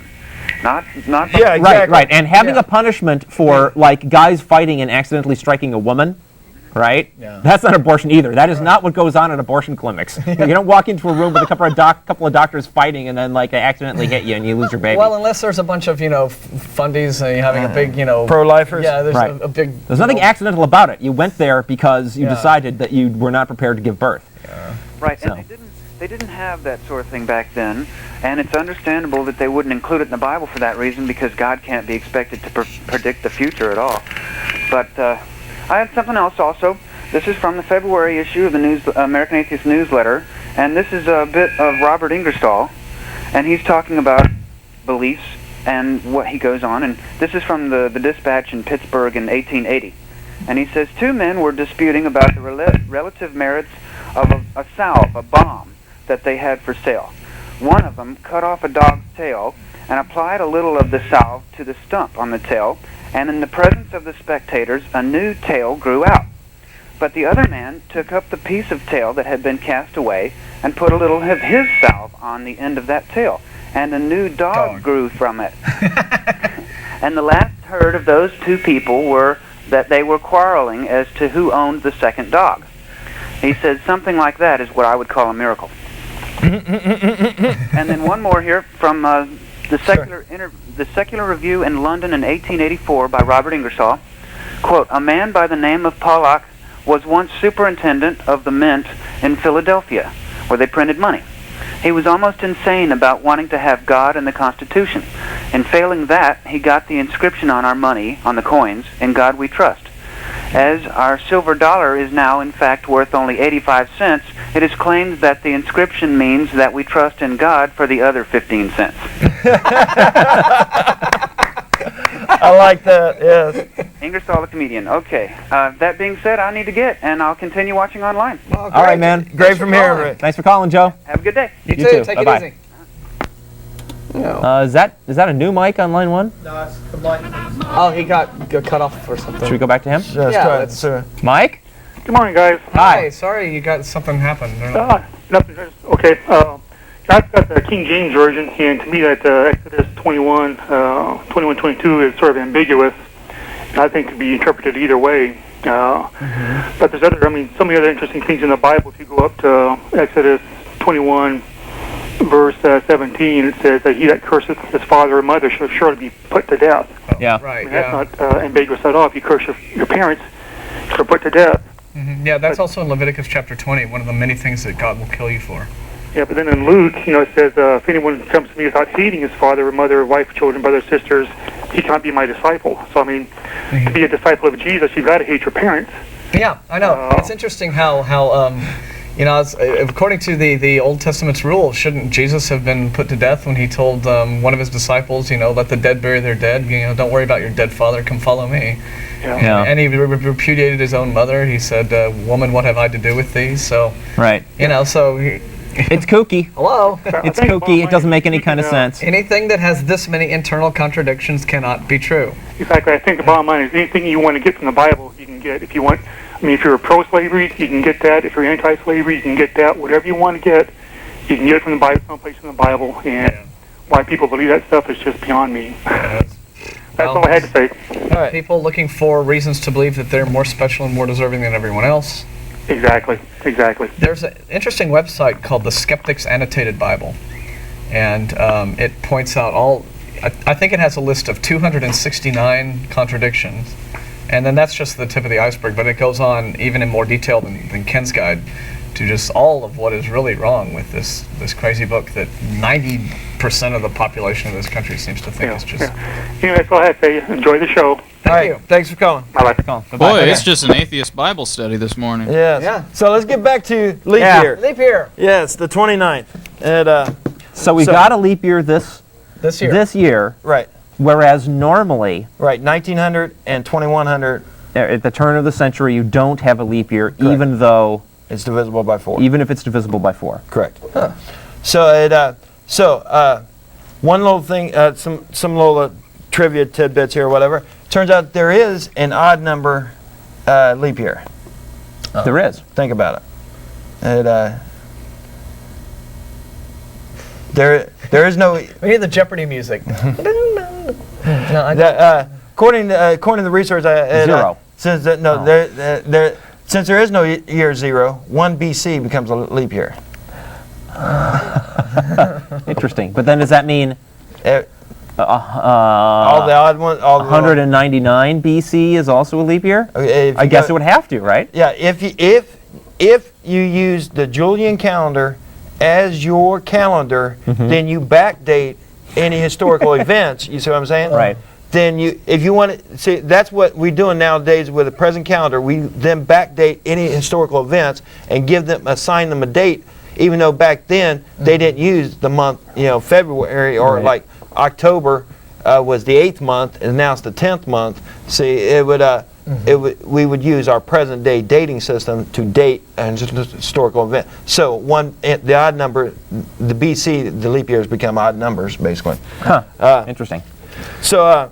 Not Yeah, exactly. Right. And having a punishment for, like, guys fighting and accidentally striking a woman, right? Yeah. That's not abortion either. That is not what goes on at abortion clinics. You don't walk into a room with a couple of doctors fighting and then, like, they accidentally hit you and you lose your baby. Well, unless there's a bunch of, fundies and you're having a big, pro-lifers. Yeah, there's right. a big... There's nothing accidental about it. You went there because you decided that you were not prepared to give birth. Yeah. Right, So. and they didn't have that sort of thing back then, and it's understandable that they wouldn't include it in the Bible for that reason, because God can't be expected to predict the future at all. But I had something else also. This is from the February issue of the American Atheist newsletter, and this is a bit of Robert Ingersol, and he's talking about beliefs and what he goes on, and this is from the Dispatch in Pittsburgh in 1880. And he says, 2 men were disputing about the relative merits of a salve, a bomb, that they had for sale. One of them cut off a dog's tail and applied a little of the salve to the stump on the tail, and in the presence of the spectators, a new tail grew out. But the other man took up the piece of tail that had been cast away and put a little of his salve on the end of that tail, and a new dog grew from it. And the last heard of those 2 people were that they were quarreling as to who owned the second dog. He says something like that is what I would call a miracle. And then one more here from the Secular Review in London in 1884 by Robert Ingersol. Quote, a man by the name of Pollack was once superintendent of the mint in Philadelphia, where they printed money. He was almost insane about wanting to have God and the Constitution. In failing that, he got the inscription on our money, on the coins, in God we trust. As our silver dollar is now, in fact, worth only 85 cents, it is claimed that the inscription means that we trust in God for the other 15 cents. I like that, yes. Ingersol, the comedian. Okay. That being said, I need to get, and I'll continue watching online. All right, man. Great from here, Rick. Thanks for calling, Joe. Have a good day. You too. Take Bye-bye. it easy. Is that a new mic on line 1? No, it's the mic. Oh, he got cut off or something. Should we go back to him? Mike? Good morning, guys. Hi. Sorry, you got something happened. Nothing. Okay. I've got the King James Version, and to me that Exodus 21:22 is sort of ambiguous, and I think it could be interpreted either way. But there's so many other interesting things in the Bible. If you go up to Exodus 21, verse 17, it says that he that curseth his father or mother shall surely be put to death. Yeah. Right. That's not ambiguous at all. If you curse your parents, you're put to death. Mm-hmm. Yeah, that's also in Leviticus chapter 20, one of the many things that God will kill you for. Yeah, but then in Luke, it says, if anyone comes to me without hating his father or mother, wife, children, brothers, sisters, he can't be my disciple. So, to be a disciple of Jesus, you've got to hate your parents. Yeah, I know. It's interesting how according to the Old Testament's rule, shouldn't Jesus have been put to death when he told one of his disciples, let the dead bury their dead? Don't worry about your dead father. Come follow me. Yeah. And he repudiated his own mother. He said, "Woman, what have I to do with thee?" So, right. It's kooky. Hello. It's kooky. It doesn't make any kind of sense. Anything that has this many internal contradictions cannot be true. Exactly. I think the bottom line is anything you want to get from the Bible, you can get. If you're pro-slavery, you can get that. If you're anti-slavery, you can get that. Whatever you want to get, you can get it from the Bible, someplace in the Bible. And why people believe that stuff is just beyond me. That's all I had to say. All right. People looking for reasons to believe that they're more special and more deserving than everyone else. Exactly. There's an interesting website called the Skeptic's Annotated Bible, and it points out I think it has a list of 269 contradictions, and then that's just the tip of the iceberg, but it goes on even in more detail than Ken's guide to just all of what is really wrong with this crazy book that 90% of the population of this country seems to think is just... Anyway, that's all I had to say. Enjoy the show. Thank you. Thanks for calling. Bye-bye. Boy, it's just an atheist Bible study this morning. Yes. Yeah. So let's get back to leap year. Leap year. Yes, the 29th. And, so we got a leap year this year. Right. Whereas normally... Right, 1900 and 2100. At the turn of the century, you don't have a leap year, even though... It's divisible by 4. Even if it's divisible by 4. Correct. Huh. So one little thing, some little trivia tidbits here or whatever. Turns out there is an odd number leap year. There is. Think about it. There is no... We need the Jeopardy music. According to the research, 0. Since there is no year 0, 1 BC becomes a leap year. Interesting. But then does that mean all the odd ones? 199 BC is also a leap year? I guess it would have to, right? Yeah. If you use the Julian calendar as your calendar, then you backdate any historical events. You see what I'm saying? Right. Then if you want to see, that's what we're doing nowadays with the present calendar. We then backdate any historical events and assign them a date, even though back then they didn't use the month, February or like October was the 8th month, and now it's the 10th month. See, we would use our present day dating system to date an historical event. So the odd number, the BC, the leap years become odd numbers basically. Interesting. So.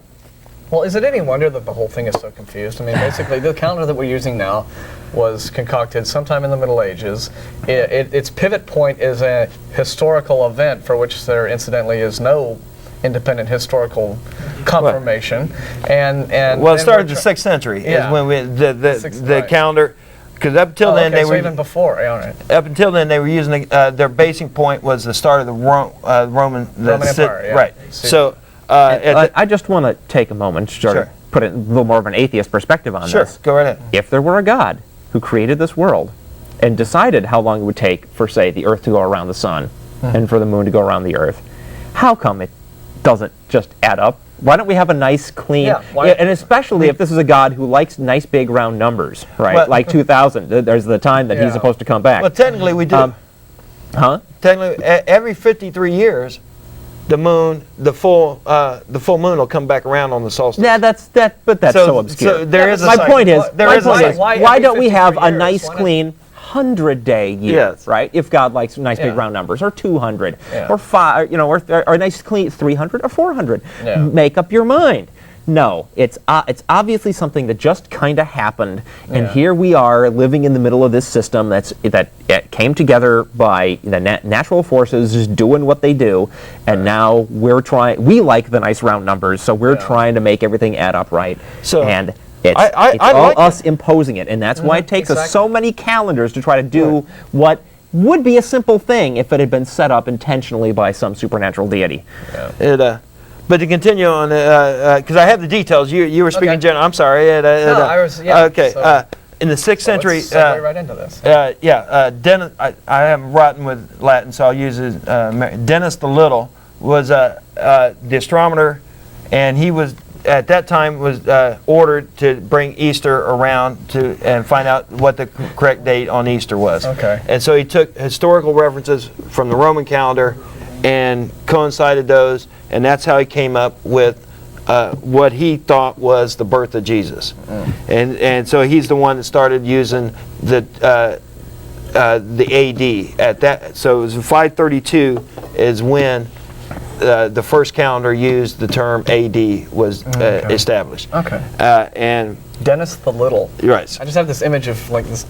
Well, is it any wonder that the whole thing is so confused? I mean, basically, the calendar that we're using now was concocted sometime in the Middle Ages. Its pivot point is a historical event for which there, incidentally, is no independent historical confirmation. Well, it started the 6th century is when the calendar. Because up until then they were even before. Up until then they were using their basing point was the start of the Roman Empire. Yeah. Right. So. I just want to take a moment to sort of put it a little more of an atheist perspective on this. Sure, go right ahead. If there were a God who created this world and decided how long it would take for, say, the Earth to go around the sun and for the moon to go around the Earth, how come it doesn't just add up? Why don't we have a nice, clean... and especially if this is a God who likes nice, big, round numbers, right? Well, like 2000. There's the time that he's supposed to come back. Well, technically we do. Technically, every 53 years... the full moon will come back around on the solstice. Yeah, that's so obscure. So there is my point is, why don't we have a years? nice, clean 100-day year, right? If God likes nice big round numbers, or 200, or 5, or a nice clean 300 or 400. Make up your mind. No, it's obviously something that just kind of happened, and here we are living in the middle of this system that came together by the natural forces just doing what they do, and now we like the nice round numbers, so we're trying to make everything add up right. And it's all us imposing it, and that's why it takes us so many calendars to try to do what would be a simple thing if it had been set up intentionally by some supernatural deity. But to continue on, because I have the details, you were speaking general. I'm sorry. I was. Yeah. Okay. So, in the 6th century. Let's segue right into this. I am rotten with Latin, so I'll use Dennis the Little was the astronomer, and he was at that time was ordered to bring Easter around and find out what the correct date on Easter was. Okay. And so he took historical references from the Roman calendar and coincided those, and that's how he came up with what he thought was the birth of Jesus. And so he's the one that started using the AD at that. So it was 532 is when the first calendar used the term AD was established. Okay. And Dennis the Little. Right. I just have this image of like this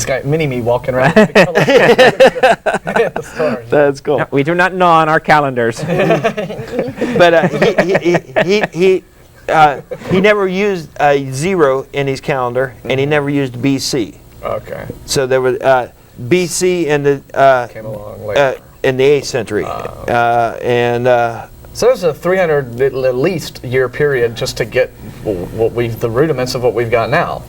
guy mini-me walking around with the stars. That's cool. No, we do not gnaw on our calendars. But he never used a 0 in his calendar, and he never used BC. Okay. So there was BC in the Came along later. in the 8th century, So there's a 300 at least year period just to get the rudiments of what we've got now,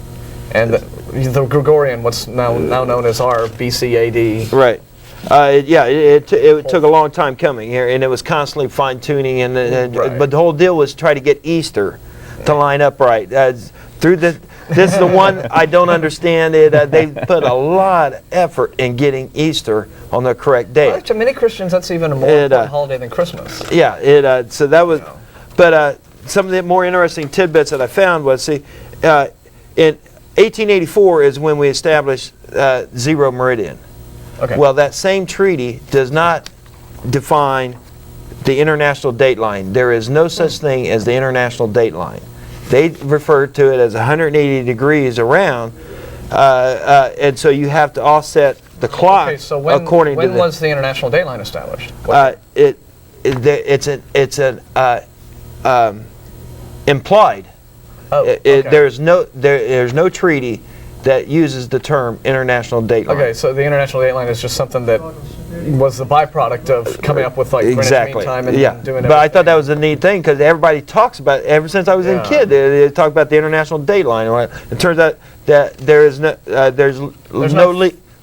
and the Gregorian, what's now known as our BC AD. Right. It took a long time coming here, and it was constantly fine tuning, Right. but the whole deal was try to get Easter to line up right. This is the one I don't understand. They put a lot of effort in getting Easter on the correct day. Well, to many Christians, that's even a more important holiday than Christmas. Yeah, so that was, but some of the more interesting tidbits that I found was, in 1884 is when we established 0 meridian. Okay. Well, that same treaty does not define the international date line. There is no such thing as the international date line. They refer to it as 180 degrees around, and so you have to offset the clock according to when was the international date line established? It's an implied. There's no treaty that uses the term international date line. Okay, so the international date line is just something that was the byproduct of coming up with like Greenwich Mean Time and doing everything. But I thought that was a neat thing because everybody talks about it. Ever since I was a kid, they talk about the international date line. It turns out that there's no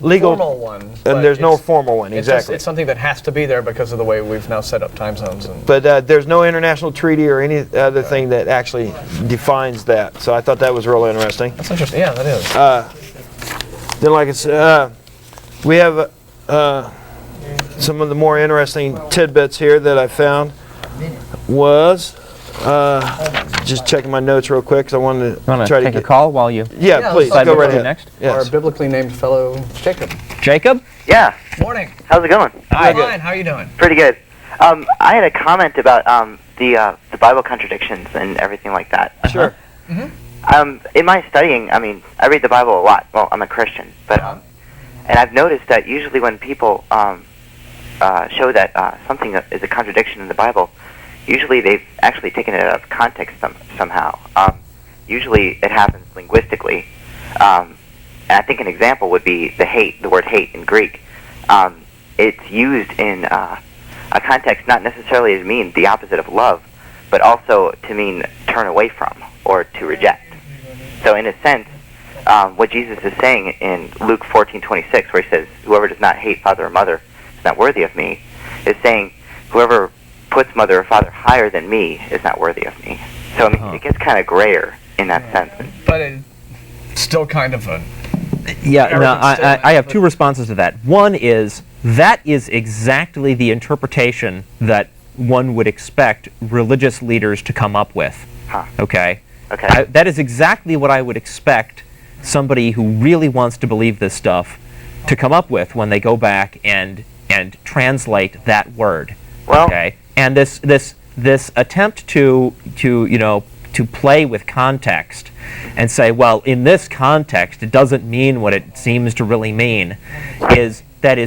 legal formal one, and there's no formal one. Exactly. It's something that has to be there because of the way we've now set up time zones. But there's no international treaty or any other thing that actually defines that. So I thought that was really interesting. That's interesting. Yeah, that is. Then, like I said, we have some of the more interesting tidbits here that I found was just checking my notes real quick because I wanted to try to take a call while you. Yeah, please go right ahead. Next. Our biblically named fellow Jacob. Jacob? Yeah. Morning. How's it going? Fine. How are you doing? Pretty good. I had a comment about the Bible contradictions and everything like that. Sure. In my studying, I mean, I read the Bible a lot. Well, I'm a Christian, but and I've noticed that usually when people show that something is a contradiction in the Bible, usually they've actually taken it out of context somehow. Usually it happens linguistically. And I think an example would be the word hate in Greek. It's used in a context not necessarily to mean the opposite of love, but also to mean turn away from or to reject. So in a sense, what Jesus is saying in Luke 14:26, where he says, "Whoever does not hate father or mother is not worthy of me," is saying, "Whoever puts mother or father higher than me is not worthy of me." So I mean, it gets kind of grayer in that sense. But it's still kind of a... Yeah, no, I have two responses to that. One is, that is exactly the interpretation that one would expect religious leaders to come up with. Okay? Okay. That is exactly what I would expect somebody who really wants to believe this stuff to come up with when they go back and translate that word. Well, okay? And this attempt to play with context and say, well, in this context, it doesn't mean what it seems to really mean, is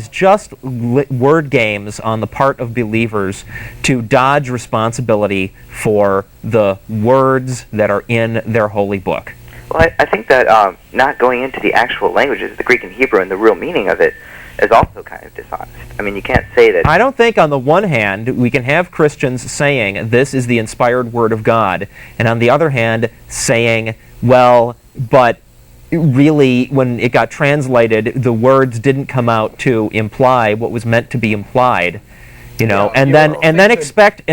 just word games on the part of believers to dodge responsibility for the words that are in their holy book. Well, I think that not going into the actual languages, the Greek and Hebrew, and the real meaning of it is also kind of dishonest. I mean, you can't say that... I don't think on the one hand we can have Christians saying this is the inspired word of God, and on the other hand saying, well, but really when it got translated, the words didn't come out to imply what was meant to be implied. You know, Yeah, and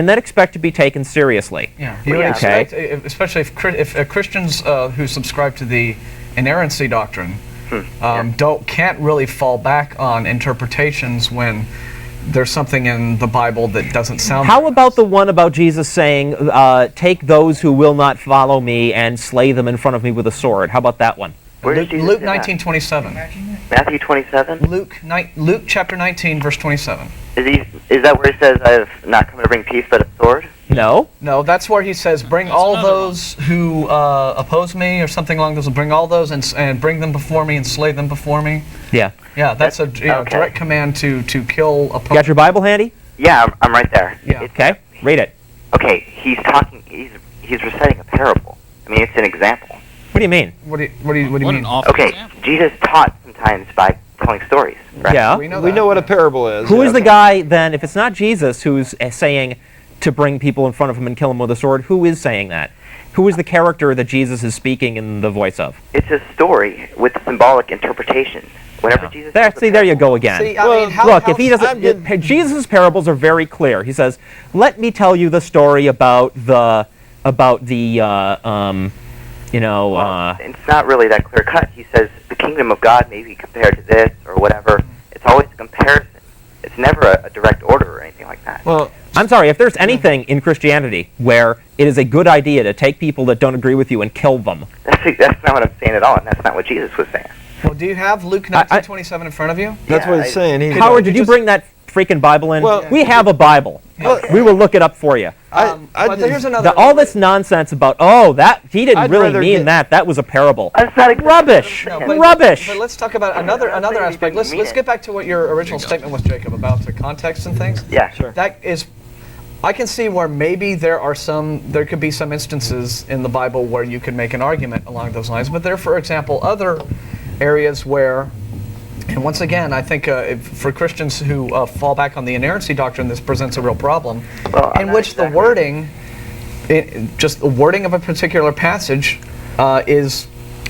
then expect to be taken seriously. Yeah, you would expect, especially if Christians who subscribe to the inerrancy doctrine can't really fall back on interpretations when there's something in the Bible that doesn't sound. How about the one about Jesus saying, "Take those who will not follow me and slay them in front of me with a sword"? How about that one? Luke 19:27. Matthew 27. Luke chapter 19, verse 27. Is that where he says, "I have not come to bring peace but a sword"? No. No, that's where he says, "Bring all those who oppose me," or something along those. Bring all those and bring them before me and slay them before me. Yeah. Yeah, that's a direct command to kill opponents. Got your Bible handy? Yeah, I'm right there. Yeah. Okay. Read it. Okay, he's reciting a parable. I mean, it's an example. What do you mean? What do you mean? Okay, Jesus taught sometimes by telling stories, right? Yeah. We know what a parable is. Who is the guy then, if it's not Jesus who's saying to bring people in front of him and kill them with a sword, who is saying that? Who is the character that Jesus is speaking in the voice of? It's a story with symbolic interpretation. Whenever Jesus there you go again. See, I mean, look, if he doesn't, Jesus' parables are very clear. He says, "Let me tell you the story about the it's not really that clear cut. He says the kingdom of God may be compared to this or whatever. It's always a comparison. It's never a direct order or anything like that. Well, I'm sorry, if there's anything in Christianity where it is a good idea to take people that don't agree with you and kill them. That's not what I'm saying at all, and that's not what Jesus was saying. Well, do you have Luke 19:27 in front of you? That's what he's saying. Howard, did you bring that freaking Bible in? Well, we have a Bible. We will look it up for you. But here's another. All this nonsense about, that he didn't really mean that. That was a parable. That's not rubbish. Rubbish. But let's talk about another aspect. Let's get back to what your original statement was, Jacob, about the context and things. Yeah, sure. That is, I can see where maybe there could be some instances in the Bible where you could make an argument along those lines. But there, for example, other areas where. And once again, I think for Christians who fall back on the inerrancy doctrine, this presents a real problem, in which the wording, just the wording of a particular passage, has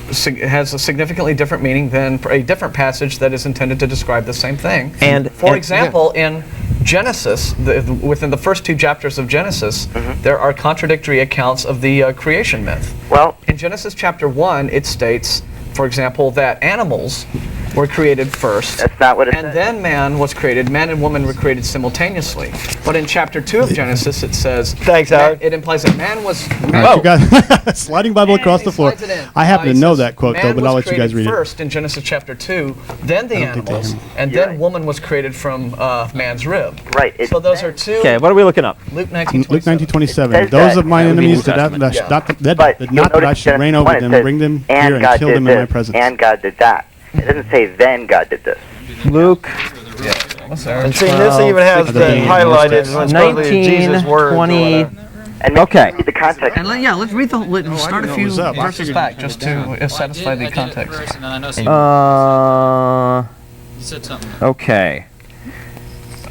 a significitely different meaning than a different passage that is intended to describe the same thing. And for example, in Genesis, within the first 2 chapters of Genesis, there are contradictory accounts of the creation myth. Well, in Genesis chapter 1, it states, for example, that animals were created first. That's not what it says. And then man was created. Man and woman were created simultaneously. But in chapter 2 of Genesis, it says. Thanks, Howard. It implies that man was. You guys, sliding Bible across the floor. I happen to know that quote, though, but I'll let you guys read it. First in Genesis chapter 2, then the animals, and then woman was created from man's rib. Right. So those are two. Okay, what are we looking up? Luke 19:27. Luke 19:27. Those of my enemies not that I should reign over them, bring them here and kill them in my presence. And God did that. It doesn't say then God did this. Luke. And see, this even has the highlighted 19, 20. And okay. Read the context. And let's read start a few verses back just to satisfy the context. You said something. Okay.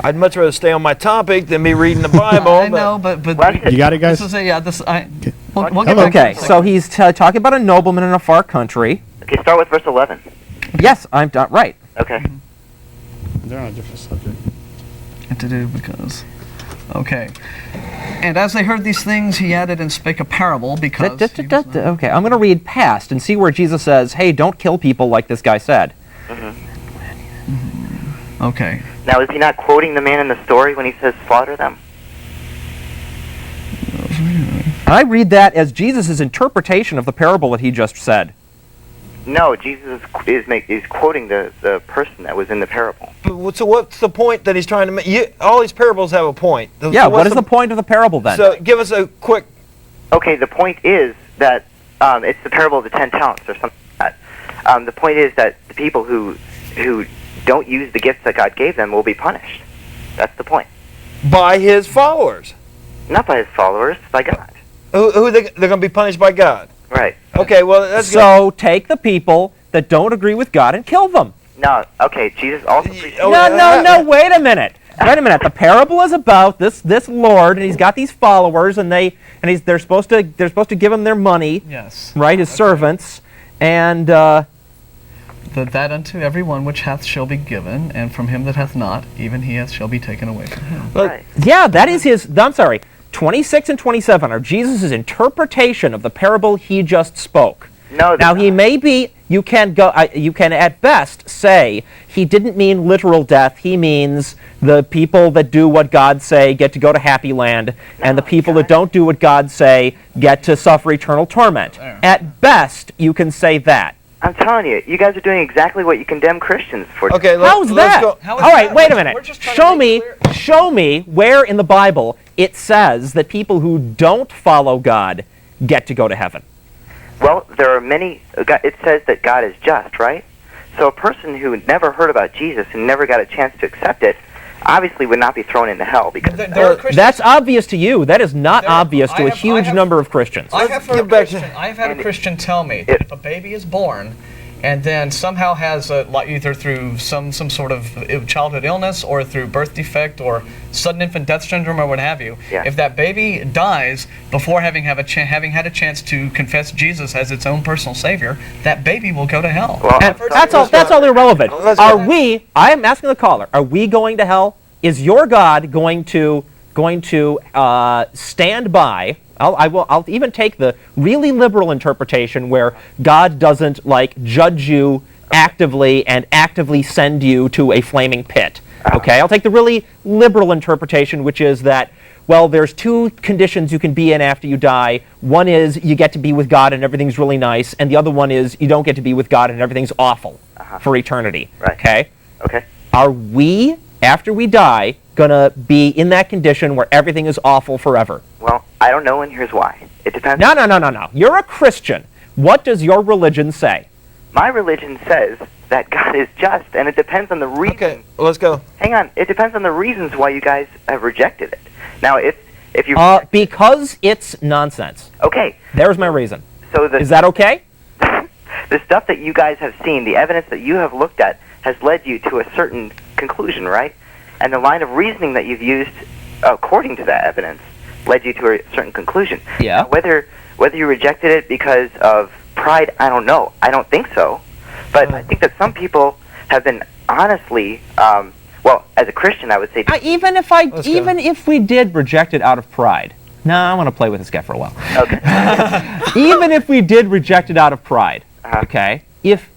I'd much rather stay on my topic than be reading the Bible. I know, but you got it, guys? Okay, so he's talking about a nobleman in a far country. Okay, start with verse 11. Yes, I'm right. Okay. They're on a different subject. To do because. Okay. And as they heard these things, he added and spake a parable because. Okay, I'm going to read past and see where Jesus says, "Hey, don't kill people like this guy said." Okay. Now, is he not quoting the man in the story when he says slaughter them? I read that as Jesus' interpretation of the parable that he just said. No, Jesus is quoting the person that was in the parable. So what's the point that he's trying to make? All these parables have a point. Yeah, what is the point of the parable then? So give us a quick... Okay, the point is that it's the parable of the 10 talents or something like that. The point is that the people who don't use the gifts that God gave them will be punished. That's the point. By his followers. Not by his followers, by God. Who they're going to be punished by God. Right. Okay, well, that's good. So take the people that don't agree with God and kill them. No, okay, Jesus also... No, wait a minute. Wait a minute. The parable is about this Lord, and he's got these followers, and they're supposed to give him their money. Yes. Right, his servants, and that unto every one which hath shall be given, and from him that hath not, even he hath shall be taken away from him. Right. Yeah, that is his. I'm sorry. 26 and 27 are Jesus' interpretation of the parable he just spoke. No. Now he may be. You can at best say he didn't mean literal death. He means the people that do what God say get to go to happy land, and the people that don't do what God say get to suffer eternal torment. At best, you can say that. I'm telling you, you guys are doing exactly what you condemn Christians for. Okay, How's that? go. How is All right, that? wait a We're minute. just trying to make clear. Show me where in the Bible it says that people who don't follow God get to go to heaven. Well, there are many. It says that God is just, right? So a person who never heard about Jesus and never got a chance to accept it, obviously would not be thrown into hell because. There are Christians. That's obvious to you. That is not obvious to I a have- huge I have- number of Christians. I've had a And Christian tell me that if a baby is born and then somehow has either through some sort of childhood illness or through birth defect or sudden infant death syndrome or what have you, Yeah. if that baby dies before having had a chance to confess Jesus as its own personal savior, that baby will go to hell. Well, And that's all irrelevant. Let's go. I am asking the caller, are we going to hell? Is your God going to stand by? I'll even take the really liberal interpretation where God doesn't judge you actively and actively send you to a flaming pit. Okay, I'll take the really liberal interpretation, which is that, well, there's two conditions you can be in after you die. One is you get to be with God and everything's really nice, and the other one is you don't get to be with God and everything's awful for eternity. Right. Okay? Okay. Are we, after we die, going to be in that condition where everything is awful forever? Well, I don't know, and here's why. It depends. No. You're a Christian. What does your religion say? My religion says that God is just, and it depends on the reason. Okay, let's go. Hang on. It depends on the reasons why you guys have rejected it. Now, if you Because it's nonsense. okay, There's my reason. so Is that okay? the stuff that you guys have seen, the evidence that you have looked at, has led you to a certain conclusion, right? And the line of reasoning that you've used, according to that evidence, led you to a certain conclusion. Yeah. Now, whether you rejected it because of pride, I don't know. I don't think so. But I think that some people have been honestly, well, as a Christian, I would say. Even if we did reject it out of pride. No, I want to play with this guy for a while. Okay. Even if we did reject it out of pride, okay? If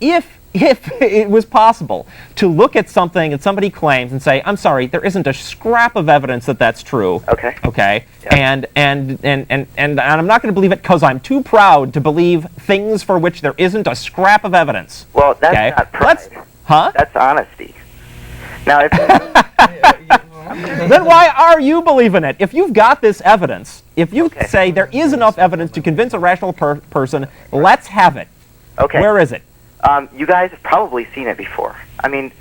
it was possible to look at something that somebody claims and say, I'm sorry, there isn't a scrap of evidence that that's true. Okay. Okay. Yeah. And I'm not going to believe it because I'm too proud to believe things for which there isn't a scrap of evidence. Well, that's not pride. That's honesty. Now, if then why are you believing it? If you've got this evidence, if you say there is enough evidence to convince a rational person, let's have it. Okay. Where is it? You guys have probably seen it before. I mean,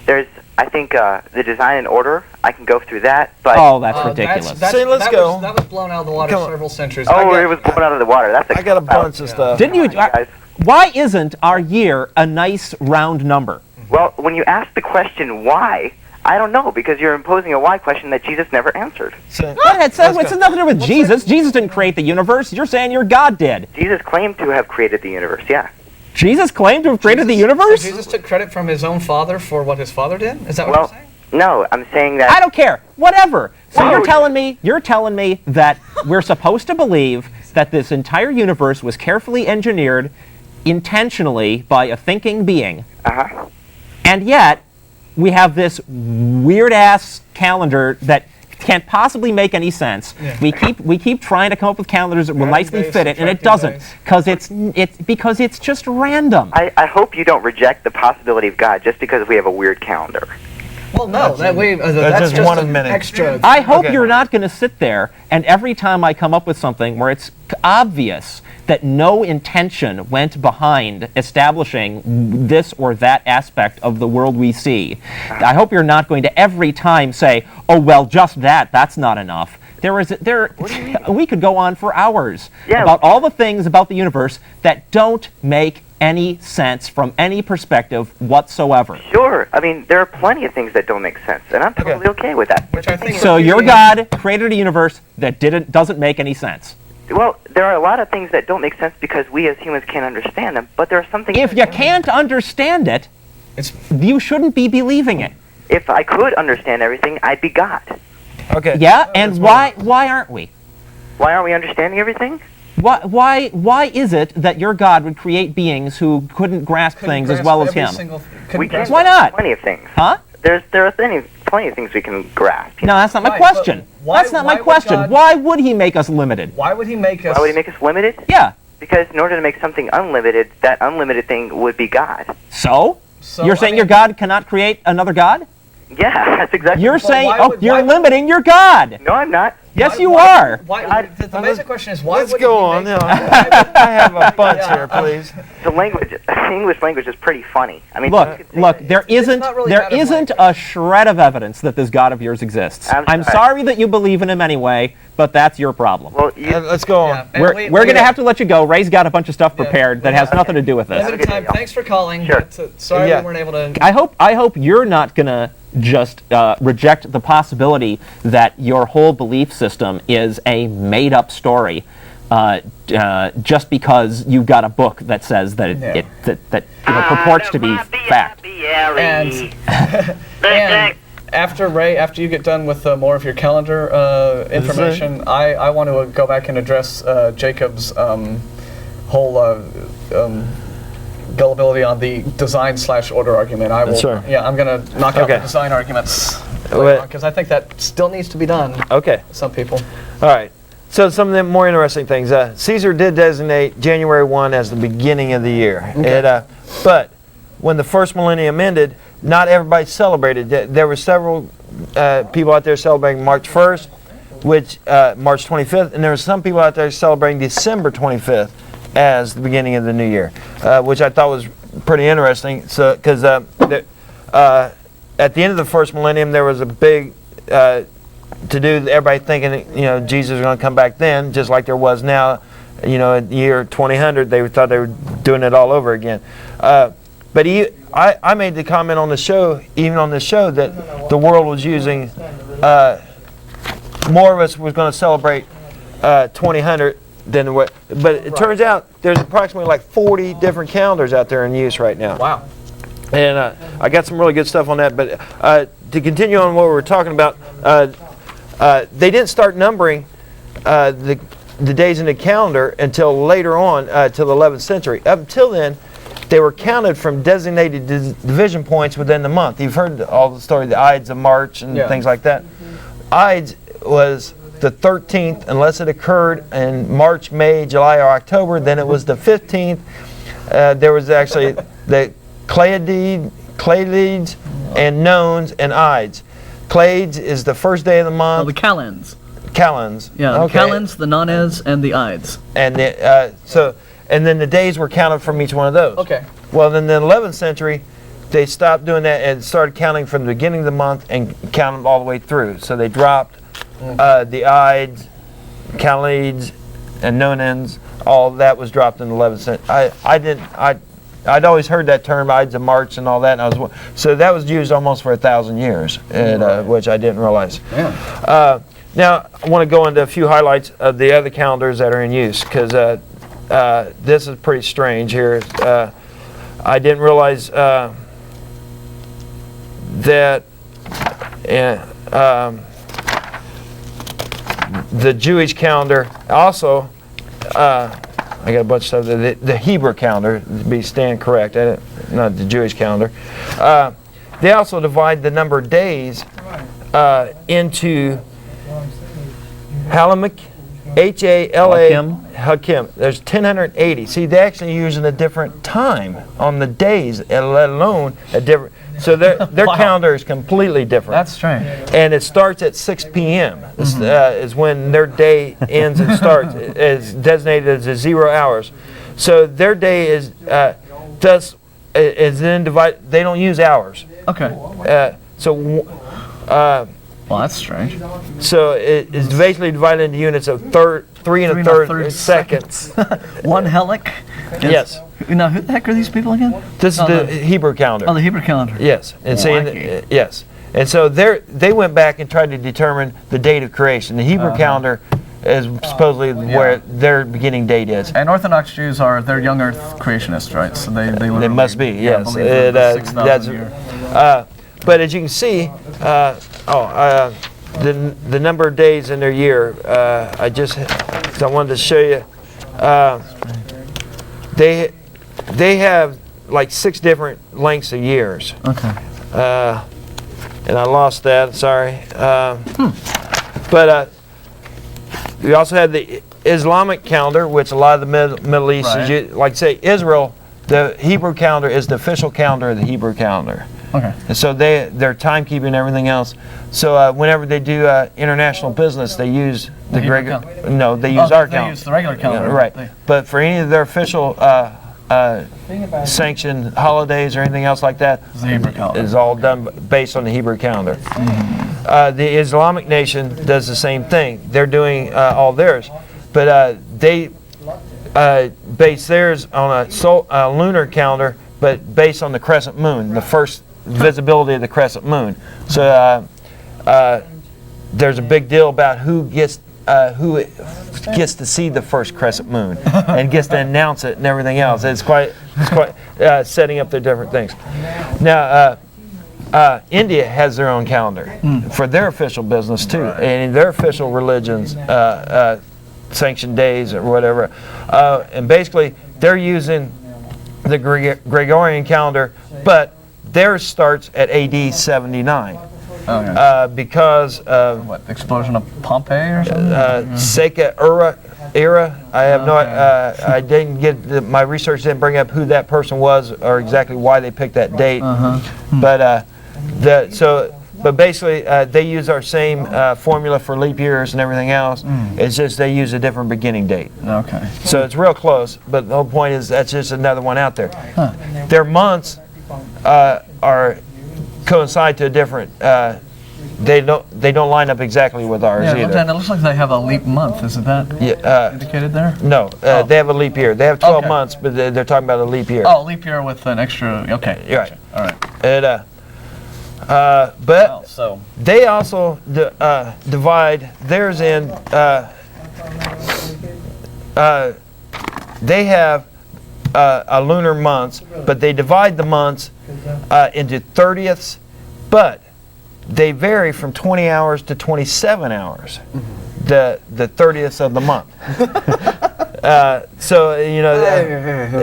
I think the design and order, I can go through that, but... Oh, that's ridiculous. Let's go. That was blown out of the water several centuries. Oh, it was blown out of the water. I got a bunch of stuff. Didn't you? Why isn't our year a nice round number? Well, when you ask the question why, I don't know, because you're imposing a why question that Jesus never answered. It's nothing to do with Jesus. Jesus didn't create the universe. You're saying your God did. Jesus claimed to have created the universe, yeah. Jesus claimed to have created the universe? So Jesus took credit from his own father for what his father did? Is that what you're saying? No, I'm saying that... I don't care. Whatever. So you're telling me that we're supposed to believe that this entire universe was carefully engineered intentionally by a thinking being. And yet we have this weird-ass calendar that can't possibly make any sense. Yeah. We keep trying to come up with calendars that will nicely fit it, and it doesn't, because it's just random. I hope you don't reject the possibility of God just because we have a weird calendar. Well, no, that's just 1 minute extra. I hope you're not going to sit there and every time I come up with something where it's obvious that no intention went behind establishing this or that aspect of the world we see, I hope you're not going to every time say, oh, well, just that's not enough. We could go on for hours about all the things about the universe that don't make any sense from any perspective whatsoever. Sure. I mean, there are plenty of things that don't make sense, and I'm totally okay with that. Which I think so your God created a universe that doesn't make any sense. Well, there are a lot of things that don't make sense because we as humans can't understand them, but there are some things... If you can't understand it, you shouldn't be believing it. If I could understand everything, I'd be God. Okay. Yeah, and why aren't we? Why aren't we understanding everything? Why is it that your God would create beings who couldn't grasp things as well as him? Why not? Plenty of things. Huh? There are plenty of things we can grasp. No, that's not my question. That's not my question. Why would he make us limited? Why would he make us... Why would he make us limited? Yeah. Because in order to make something unlimited, that unlimited thing would be God. So you're saying your God cannot create another God? Yeah, that's exactly. You're saying, you're limiting your God. No, I'm not. Yes, you are. The basic question is, why Let's would go he on. make... I have a bunch here, please. The English language is pretty funny. I mean, look. There isn't a shred of evidence that this God of yours exists. I'm sorry that you believe in him anyway, but that's your problem. Well, let's go on. We're going to have to let you go. Ray's got a bunch of stuff prepared that has nothing to do with this. Limited time. Thanks for calling. Sure. Sorry we weren't able to... I hope you're not going to just reject the possibility that your whole belief system is a made-up story just because you've got a book that says that it purports to be fact. And after Ray, after you get done with more of your calendar information, I want to go back and address Jacob's whole gullibility on the design/order argument. I will. Sure. Yeah, I'm going to knock out the design arguments because I think that still needs to be done. Okay. Some people. All right. So some of the more interesting things. Caesar did designate January 1 as the beginning of the year. Okay. But when the first millennium ended, not everybody celebrated. There were several people out there celebrating March 1st, which March 25th, and there were some people out there celebrating December 25th as the beginning of the new year, which I thought was pretty interesting. So, because at the end of the first millennium, there was a big to do. Everybody thinking, Jesus is going to come back then, just like there was now. In the year 2000, they thought they were doing it all over again. But I made the comment on the show, even on the show, that the world was using more of us was going to celebrate 2000 than what. But it turns out there's approximately like 40 different calendars out there in use right now. Wow. And I got some really good stuff on that. But to continue on what we were talking about, they didn't start numbering the days in the calendar until later on, till the 11th century. Up until then, they were counted from designated division points within the month. You've heard all the story, the Ides of March and things like that. Ides was the 13th, unless it occurred in March, May, July, or October. Then it was the 15th. There was actually the Clades and Nones and Ides. Clades is the first day of the month. The Calends. Calends. Yeah, the Calends, the Nones, and the Ides. And and then the days were counted from each one of those. Okay. Well, then in the 11th century, they stopped doing that and started counting from the beginning of the month and counted them all the way through. So they dropped the Ides, Calends, and Nonens. All that was dropped in the 11th century. I'd always heard that term, Ides of March and all that. And so that was used almost for 1,000 years, which I didn't realize. Yeah. Now, I want to go into a few highlights of the other calendars that are in use, because this is pretty strange here. I didn't realize that the Jewish calendar also, I got a bunch of stuff, the Hebrew calendar, to stand correct, not the Jewish calendar. They also divide the number of days into Halamak, Hakim. There's 1080. See, they're actually using a different time on the days, let alone a different. So their calendar is completely different. That's strange. And it starts at 6 p.m. Is when their day ends and starts. Is designated as 0 hours. So their day is then divided. They don't use hours. Okay. Well, that's strange. So it is basically divided into units of 3 and a third seconds. One helic? Yes. Now, who the heck are these people again? This is the Hebrew calendar. Oh, the Hebrew calendar. Yes. And yes. And so they went back and tried to determine the date of creation. The Hebrew calendar is supposedly where their beginning date is. And Orthodox Jews they're young Earth creationists, right? So they must be, yes. believe in 6,000 years. But as you can see, the number of days in their year, I wanted to show you. They have like 6 different lengths of years. Okay. And I lost that. Sorry. But we also have the Islamic calendar, which a lot of the Middle East is like say Israel. The Hebrew calendar is the official calendar of the Hebrew calendar. Okay. And so they're timekeeping and everything else. So whenever they do international business, they use the Gregor. No, they use our calendar. They use the regular calendar. Right. But for any of their official sanctioned holidays or anything else like that, the Hebrew calendar is all done based on the Hebrew calendar. The Islamic nation does the same thing. They're doing all theirs, but they base theirs on a lunar calendar, but based on the crescent moon, the first visibility of the crescent moon. So there's a big deal about who gets to see the first crescent moon and gets to announce it and everything else. It's quite setting up their different things. Now, India has their own calendar for their official business too, and their official religions, sanctioned days or whatever. And basically, they're using the Gregorian calendar, but theirs starts at AD 79. Because of what, explosion of Pompeii or something? Seca era. I have I didn't get my research didn't bring up who that person was or exactly why they picked that date. But but basically they use our same formula for leap years and everything else. It's just they use a different beginning date. Okay. So it's real close. But the whole point is that's just another one out there. Their months coincide to a different. They don't line up exactly with ours either. It looks like they have a leap month. Isn't that indicated there? No, they have a leap year. They have 12 months, but they're talking about a leap year. Oh, leap year with an extra. Okay. Right. All right. And but they also divide theirs in. They have a lunar months, but they divide the months into 30ths, but they vary from 20 hours to 27 hours, the 30ths of the month. So, you know,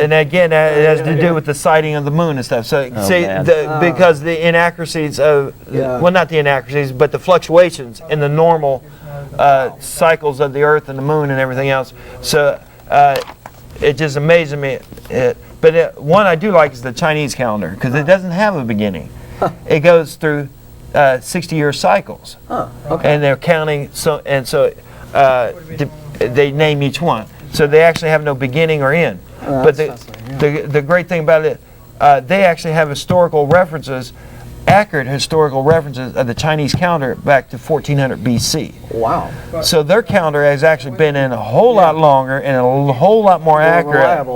and again, it has to do with the sighting of the moon and stuff. So, because the inaccuracies of, well, not the inaccuracies, but the fluctuations in the normal cycles of the Earth and the moon and everything else. So, it just amazes me. But one I do like is the Chinese calendar, because it doesn't have a beginning. It goes through 60-year cycles, and they're counting. So they name each one. So they actually have no beginning or end. But the great thing about it, they actually have historical references, accurate historical references of the Chinese calendar back to 1400 BC. Wow. So their calendar has actually been in a whole lot longer and a whole lot more accurate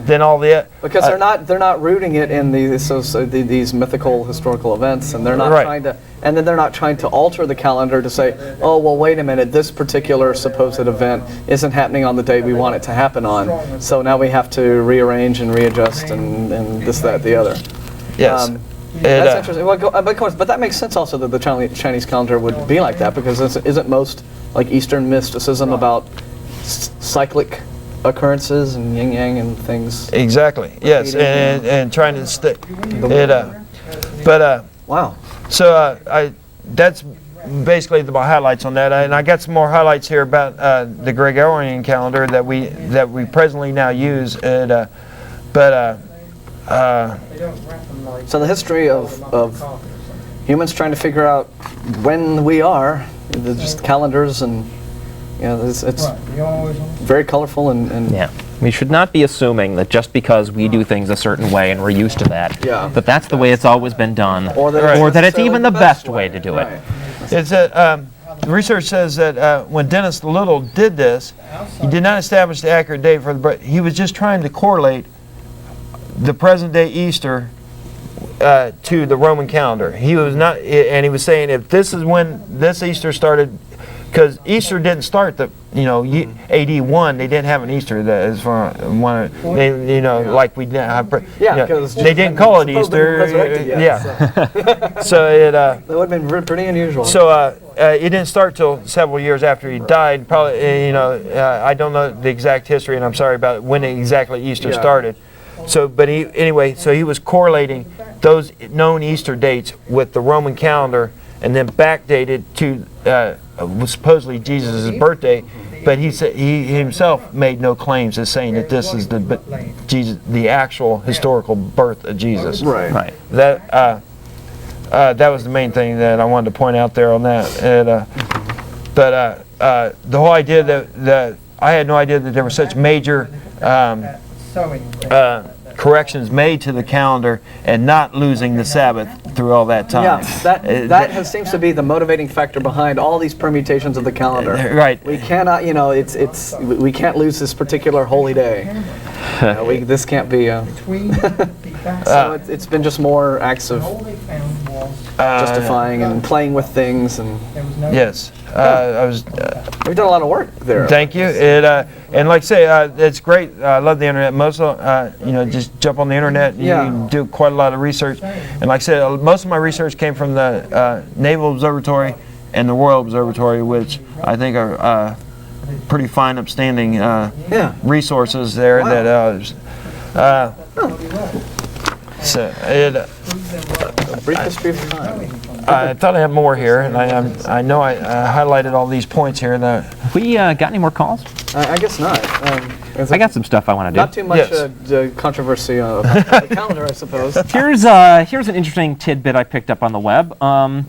than all the because they're not rooting it in these mythical historical events, and they're not trying to, and then they're not trying to alter the calendar to say, oh well, wait a minute, this particular supposed event isn't happening on the day we want it to happen on, so now we have to rearrange and readjust and this, that, the other. Yes. That's interesting. Well, but that makes sense also that the Chinese calendar would be like that, because isn't most like Eastern mysticism about cyclic occurrences and yin yang and things? Exactly. Yes, and trying to stick it. Wow. So that's basically the highlights on that, and I got some more highlights here about the Gregorian calendar that we presently now use. So the history of humans trying to figure out when we are, just calendars, and it's very colorful and yeah. We should not be assuming that just because we do things a certain way and we're used to that, that that's the way it's always been done, or that it's even the best way to do it. It's research says that when Dennis Little did this, he did not establish the accurate date for the birth. He was just trying to correlate the present day Easter to the Roman calendar. He was not, and he was saying if this is when this Easter started, because Easter didn't start AD 1. They didn't have an Easter. That is for one. They, like we didn't have. Because they didn't call it Easter. So it. That would have been pretty unusual. So it didn't start till several years after he died. Probably, I don't know the exact history, and I'm sorry about when exactly Easter started. So, but so he was correlating those known Easter dates with the Roman calendar, and then backdated to supposedly Jesus' birthday. But he said he himself made no claims as saying that this is the actual historical birth of Jesus. Right. That was the main thing that I wanted to point out there on that. And, but the whole idea that I had no idea that there were such major corrections made to the calendar and not losing the Sabbath through all that time. Yeah, that seems to be the motivating factor behind all these permutations of the calendar. Right. We cannot, we can't lose this particular holy day. This can't be. So it's been just more acts of justifying and playing with things and. Yes. We've done a lot of work there. Thank you. And like I say, it's great. I love the internet. Most of just jump on the internet. You can do quite a lot of research. And like I said, most of my research came from the Naval Observatory and the Royal Observatory, which I think are pretty fine, upstanding resources there. Wow. Brief history of time. I thought I had more here, and I know I highlighted all these points here. We got any more calls? I guess not. I got some stuff I want to do. Not too much controversy on the calendar, I suppose. Here's an interesting tidbit I picked up on the web. Go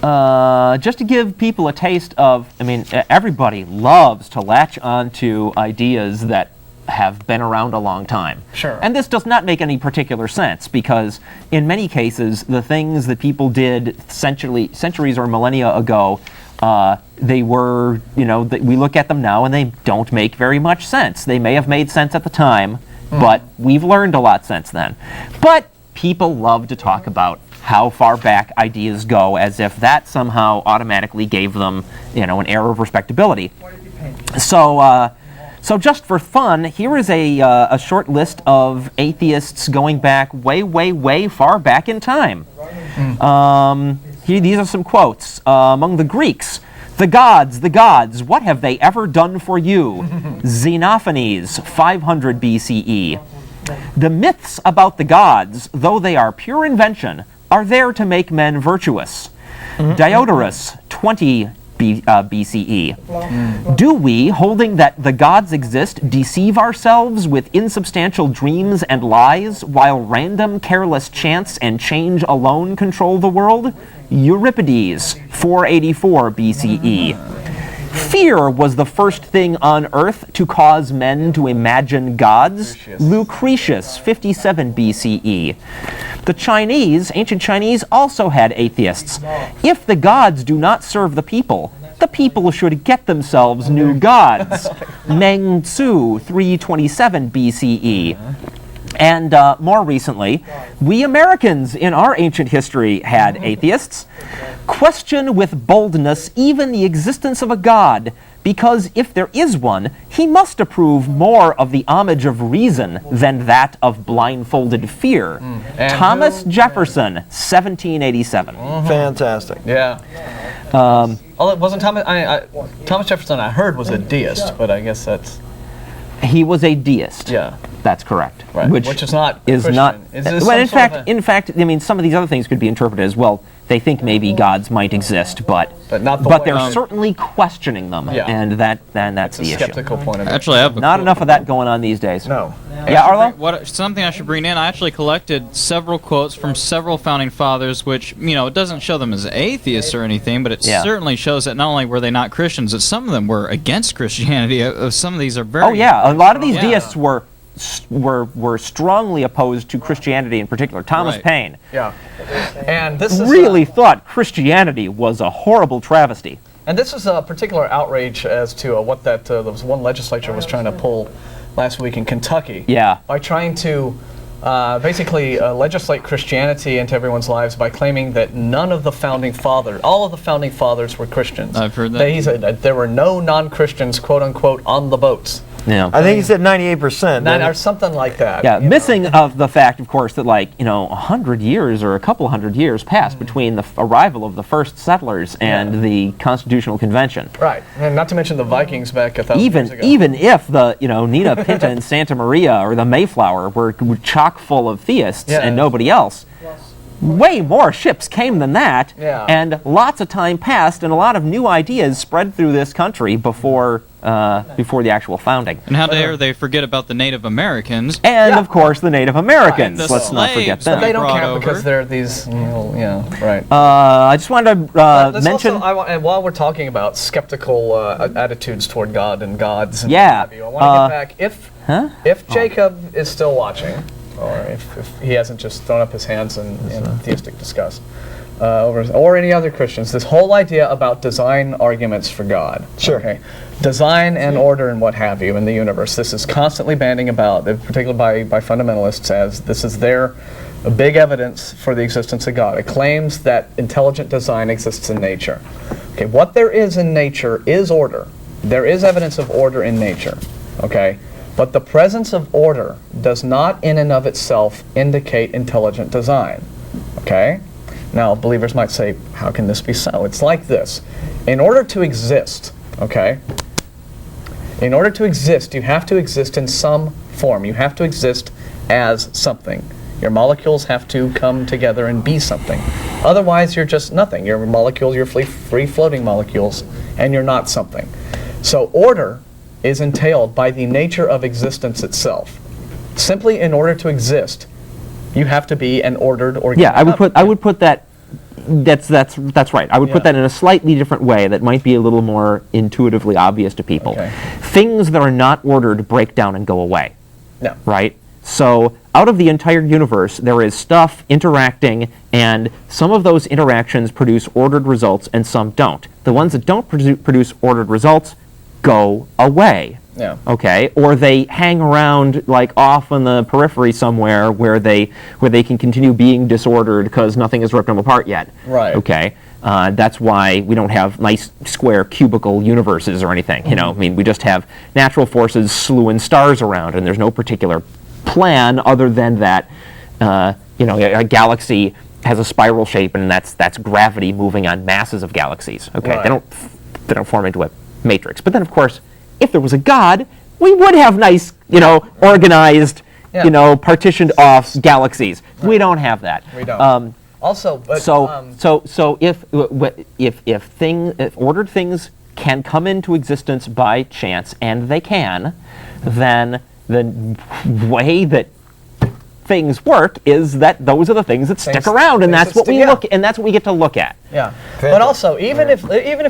ahead. Just to give people a taste of, everybody loves to latch onto ideas that have been around a long time. Sure. And this does not make any particular sense because in many cases the things that people did centuries or millennia ago, they were, we look at them now and they don't make very much sense. They may have made sense at the time, but we've learned a lot since then. But people love to talk about how far back ideas go as if that somehow automatically gave them, an air of respectability. So just for fun, here is a short list of atheists going back way, way, way far back in time. These are some quotes. Among the Greeks, the gods, what have they ever done for you? Xenophanes, 500 BCE. The myths about the gods, though they are pure invention, are there to make men virtuous. Diodorus, 20 BCE. Do we, holding that the gods exist, deceive ourselves with insubstantial dreams and lies, while random, careless chance and change alone control the world? Euripides, 484 BCE. Fear was the first thing on earth to cause men to imagine gods. Lucretius, 57 BCE. The ancient Chinese also had atheists. If the gods do not serve the people should get themselves new gods. Meng Tzu, 327 BCE. And more recently, we Americans in our ancient history had atheists. Question with boldness even the existence of a god, because if there is one, he must approve more of the homage of reason than that of blindfolded fear. Thomas Jefferson, 1787. Fantastic. Yeah. Although it wasn't Thomas Jefferson, I heard, was a deist, but I guess that's... He was a deist. Yeah. That's correct. Right. Which is not Christian. Well, in fact, some of these other things could be interpreted as, well, they think maybe gods might exist, but they're certainly questioning them, and that's the issue. Skeptical point of view. Actually, I have not enough of that going on these days. No. Yeah, Arlo? Something I should bring in, I actually collected several quotes from several founding fathers, which, it doesn't show them as atheists or anything, but it certainly shows that not only were they not Christians, that some of them were against Christianity. Some of these are very... Oh, yeah. A lot of these deists were strongly opposed to Christianity in particular. Thomas Paine and this is really thought Christianity was a horrible travesty. And this is a particular outrage as to what there was one legislature was trying to pull last week in Kentucky. Yeah. By trying to basically legislate Christianity into everyone's lives by claiming that none of the founding fathers, all of the founding fathers were Christians. I've heard that. He said that there were no non-Christians, quote unquote, on the boats. Yeah. I think he said 98%. Or something like that. Yeah, missing of the fact, of course, that 100 years or a couple hundred years passed between the arrival of the first settlers and the Constitutional Convention. Right, and not to mention the Vikings back 1,000 years ago. Even if the Nina Pinta and Santa Maria or the Mayflower were chock full of theists and nobody else. Way more ships came than that, and lots of time passed, and a lot of new ideas spread through this country before the actual founding. And how dare they forget about the Native Americans? And of course, the Native Americans. Right. Let's not forget them. But they don't count because they're these, right. I just wanted to mention. Also, and while we're talking about skeptical attitudes toward God and gods, and what have you, I want to get back. If Jacob is still watching, or if he hasn't just thrown up his hands in theistic disgust, or any other Christians, this whole idea about design arguments for God. Sure. Okay. Design and order and what have you in the universe. This is constantly bandied about, particularly by fundamentalists, as this is their big evidence for the existence of God. It claims that intelligent design exists in nature. Okay, what there is in nature is order. There is evidence of order in nature. Okay? But the presence of order does not in and of itself indicate intelligent design. Okay? Now, believers might say, how can this be so? It's like this. In order to exist, okay? In order to exist, you have to exist in some form. You have to exist as something. Your molecules have to come together and be something. Otherwise, you're just nothing. Your molecules, you're free-floating molecules, and you're not something. So order is entailed by the nature of existence itself. Simply in order to exist, you have to be an ordered organism. Yeah, I would put that. That's right. I would put that in a slightly different way that might be a little more intuitively obvious to people. Okay. Things that are not ordered break down and go away. No. Right? So out of the entire universe, there is stuff interacting, and some of those interactions produce ordered results and some don't. The ones that don't produce ordered results go away. Yeah. Okay, or they hang around off on the periphery somewhere where they can continue being disordered because nothing has ripped them apart yet. Right. Okay, that's why we don't have nice square cubical universes or anything. We just have natural forces slewing stars around, and there's no particular plan other than that. A galaxy has a spiral shape, and that's gravity moving on masses of galaxies. Okay, Right. They don't form into a matrix. But then, of course, if there was a God, we would have nice, organized, partitioned off galaxies. Right. We don't have that. We don't. Also, but so if ordered things can come into existence by chance, and they can, then the way that things work is that those are the things that stick around, and that's what we get to look at. Yeah, but also even if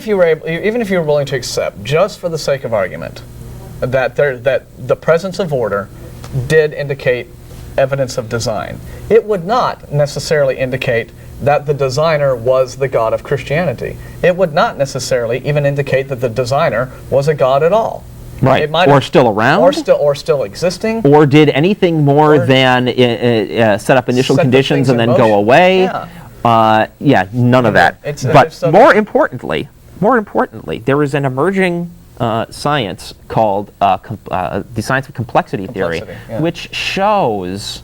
you were willing to accept, just for the sake of argument, that the presence of order did indicate evidence of design, it would not necessarily indicate that the designer was the God of Christianity. It would not necessarily even indicate that the designer was a God at all. Right, it might or still around, or still existing, or did anything more than set up initial conditions and then go away. None of that. But more importantly, there is an emerging science called the science of complexity theory, which shows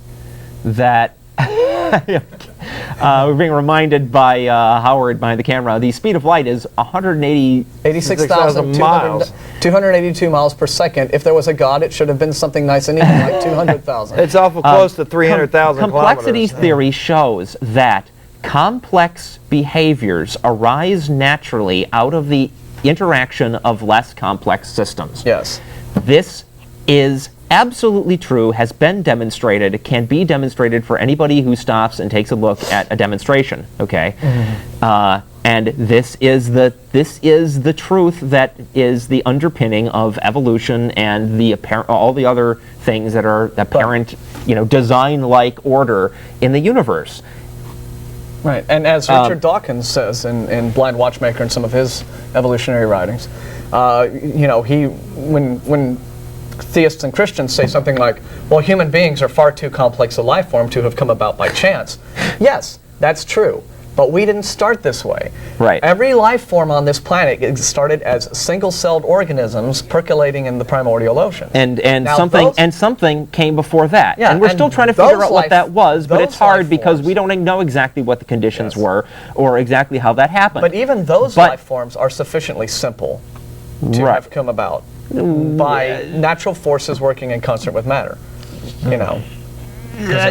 that we're being reminded by Howard behind the camera. The speed of light is 282 miles per second. If there was a God, it should have been something nice and even like 200,000. It's awful close to 300,000 Complexity theory shows that complex behaviors arise naturally out of the interaction of less complex systems. Yes. This is absolutely true, has been demonstrated, can be demonstrated for anybody who stops and takes a look at a demonstration, okay? Mm-hmm. And this is the truth that is the underpinning of evolution and all the other things that are apparent, design-like order in the universe. Right, and as Richard Dawkins says in Blind Watchmaker and some of his evolutionary writings, when theists and Christians say something like, well, human beings are far too complex a life form to have come about by chance. Yes, that's true. But we didn't start this way. Right. Every life form on this planet started as single-celled organisms percolating in the primordial ocean. And Now something came before that. Yeah, and we're still trying to figure out what that was, but it's hard because forms, we don't know exactly what the conditions were or exactly how that happened. But even those life forms are sufficiently simple to have come about by natural forces working in concert with matter. You know.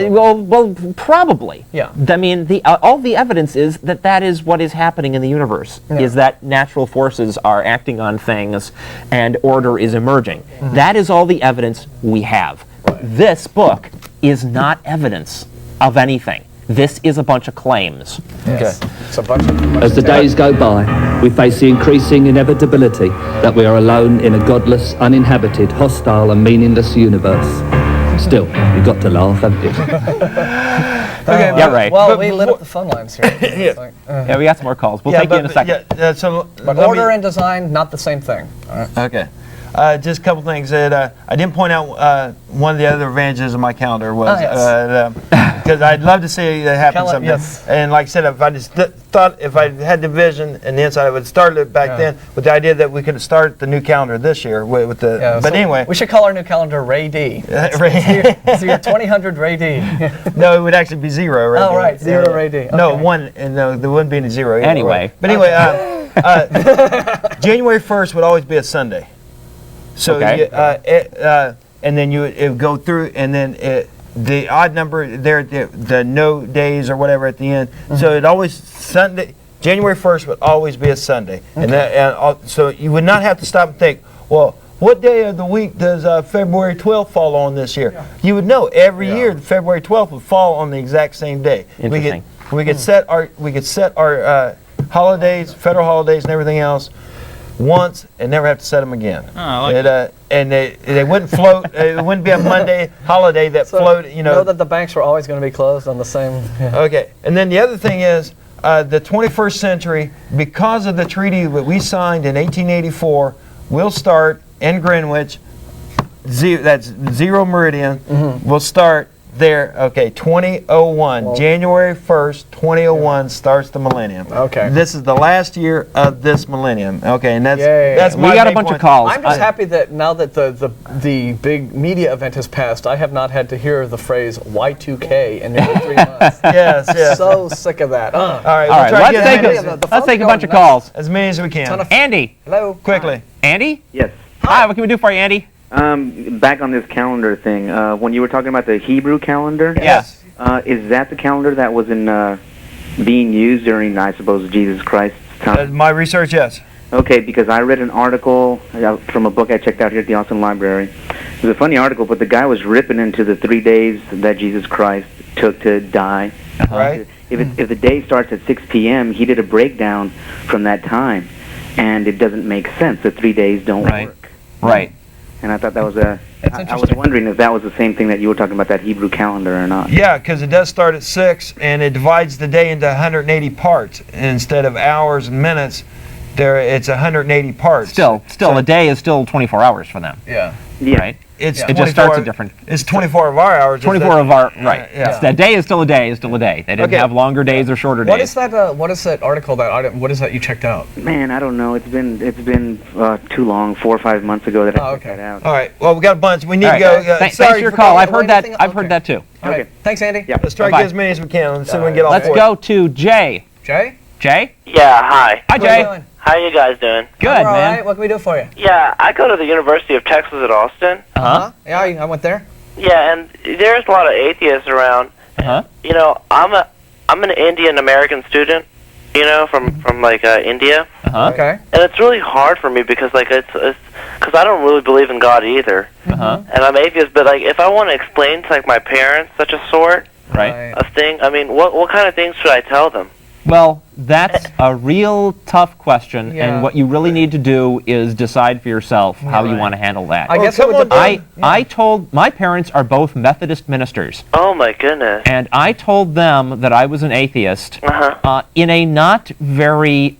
Well, probably. Yeah. I mean, all the evidence is that is what is happening in the universe, is that natural forces are acting on things and order is emerging. That is all the evidence we have. This book is not evidence of anything. This is a bunch of claims. Yes. It's a bunch of As the days go by, we face the increasing inevitability that we are alone in a godless, uninhabited, hostile and meaningless universe. Still, you've got to laugh, haven't you? Okay, yeah, right. Well, we lit up the phone lines here. Yeah, we got some more calls. We'll take you in a second. But order and design, not the same thing. Okay. Just a couple things that I didn't point out. One of the other advantages of my calendar was because I'd love to see that happen someday. Yes. And like I said, if I just thought if I had the vision and the insight, I would start it back then with the idea that we could start the new calendar this year with the. But so anyway, we should call our new calendar Ray D. It's your 2000 Ray D. No, it would actually be 0. Right? Oh right, 0 Ray D. Okay. No 1, and no, there wouldn't be any 0. Anyway. But anyway, January 1st would always be a Sunday. So, and then it would go through, and then the odd number there, the no days or whatever at the end. So it always Sunday. January 1st would always be a Sunday, so you would not have to stop and think, well, what day of the week does February 12th fall on this year? Yeah. You would know every year February 12th would fall on the exact same day. Interesting. We could set our holidays, federal holidays, and everything else once and never have to set them again. Oh, I like it. And they wouldn't float. It wouldn't be a Monday holiday that floated. You know that the banks were always going to be closed on the same. Yeah. Okay, and then the other thing is the 21st century, because of the treaty that we signed in 1884, will start in Greenwich. That's 0 meridian. Will start there. Okay, 2001, well, January 1st, 2001 starts the millennium. Okay. This is the last year of this millennium. Okay, and that's we got a bunch of calls. I'm just happy that now that the big media event has passed, I have not had to hear the phrase Y2K in nearly 3 months. Yes. So sick of that. All right, let's take a bunch of calls. As many as we can. Andy. Hello. Quickly. Andy? Yes. Hi, what can we do for you, Andy? Back on this calendar thing, when you were talking about the Hebrew calendar, yes, is that the calendar that was being used during, I suppose, Jesus Christ's time? My research, yes. Okay, because I read an article from a book I checked out here at the Austin Library. It was a funny article, but the guy was ripping into the 3 days that Jesus Christ took to die. Right. If the day starts at 6 p.m., he did a breakdown from that time, and it doesn't make sense. The 3 days don't work. Right. And I thought that was I was wondering if that was the same thing that you were talking about, that Hebrew calendar or not. Yeah, because it does start at 6, and it divides the day into 180 parts. Instead of hours and minutes, it's 180 parts. Still, a day is still 24 hours for them. Yeah. Right? It just starts at different. It's 24 of our hours. 24 of our, right. Yeah. A day is still a day, They didn't have longer days or shorter days. What is that article what is that you checked out? Man, I don't know. It's been too long, 4 or 5 months ago that I checked that out. All right. Well, we got a bunch. We need to go. Thanks for your call. I've heard that. I've heard that too. Okay. Thanks, Andy. Yeah. Let's try to get as many as we can. Let's see if we can get all Let's go to Jay. Jay? Jay? Yeah, hi. Hi, Jay. How you guys doing? Good, man. All right. What can we do for you? Yeah, I go to the University of Texas at Austin. Yeah, I went there. Yeah, and there's a lot of atheists around. You know, I'm an Indian American student. You know, from like India. Okay. And it's really hard for me because like it's because I don't really believe in God either. And I'm atheist, but like if I want to explain to like my parents such a sort of thing, I mean, what kind of things should I tell them? Well, that's a real tough question, and what you really need to do is decide for yourself how you want to handle that. I guess I told my parents are both Methodist ministers. Oh my goodness! And I told them that I was an atheist in a not very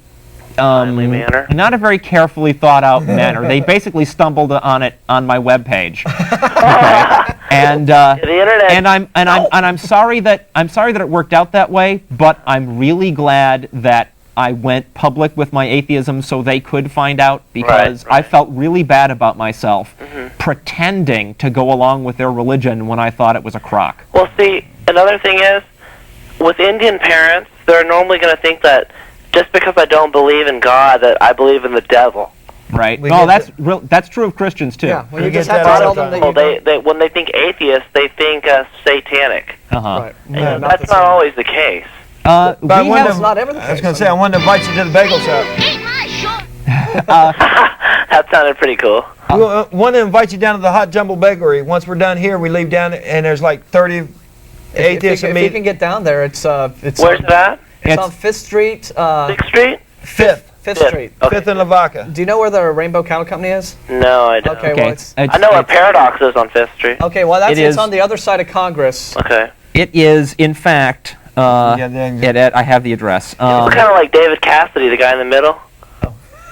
manner? Not a very carefully thought out manner. They basically stumbled on it on my webpage. Okay? And The internet. and I'm sorry that it worked out that way, but I'm really glad that I went public with my atheism so they could find out, because I felt really bad about myself pretending to go along with their religion when I thought it was a crock. Well, see, another thing is, with Indian parents, they're normally going to think that just because I don't believe in God, that I believe in the devil. Right. No, that's true of Christians too. Yeah, well, you just have to tell them that When they think atheist, they think satanic. Right. And that's not always the case. But it's not ever the case. I was going to say, I wanted to invite you to the bagel shop. That sounded pretty cool. We want to invite you down to the Hot Jumble Bakery. Once we're done here, we leave down, and there's like 30 atheists. If you can get down there, it's Where's that? It's on 5th Street. 6th Street? 5th. 5th Street. Okay. 5th and Lavaca. Do you know where the Rainbow Cattle Company is? No, I don't. Okay, well, I know where Paradox is on 5th Street. Okay, well, it's on the other side of Congress. Okay. It is, in fact, I have the address. It's kind of like David Cassidy, the guy in the middle.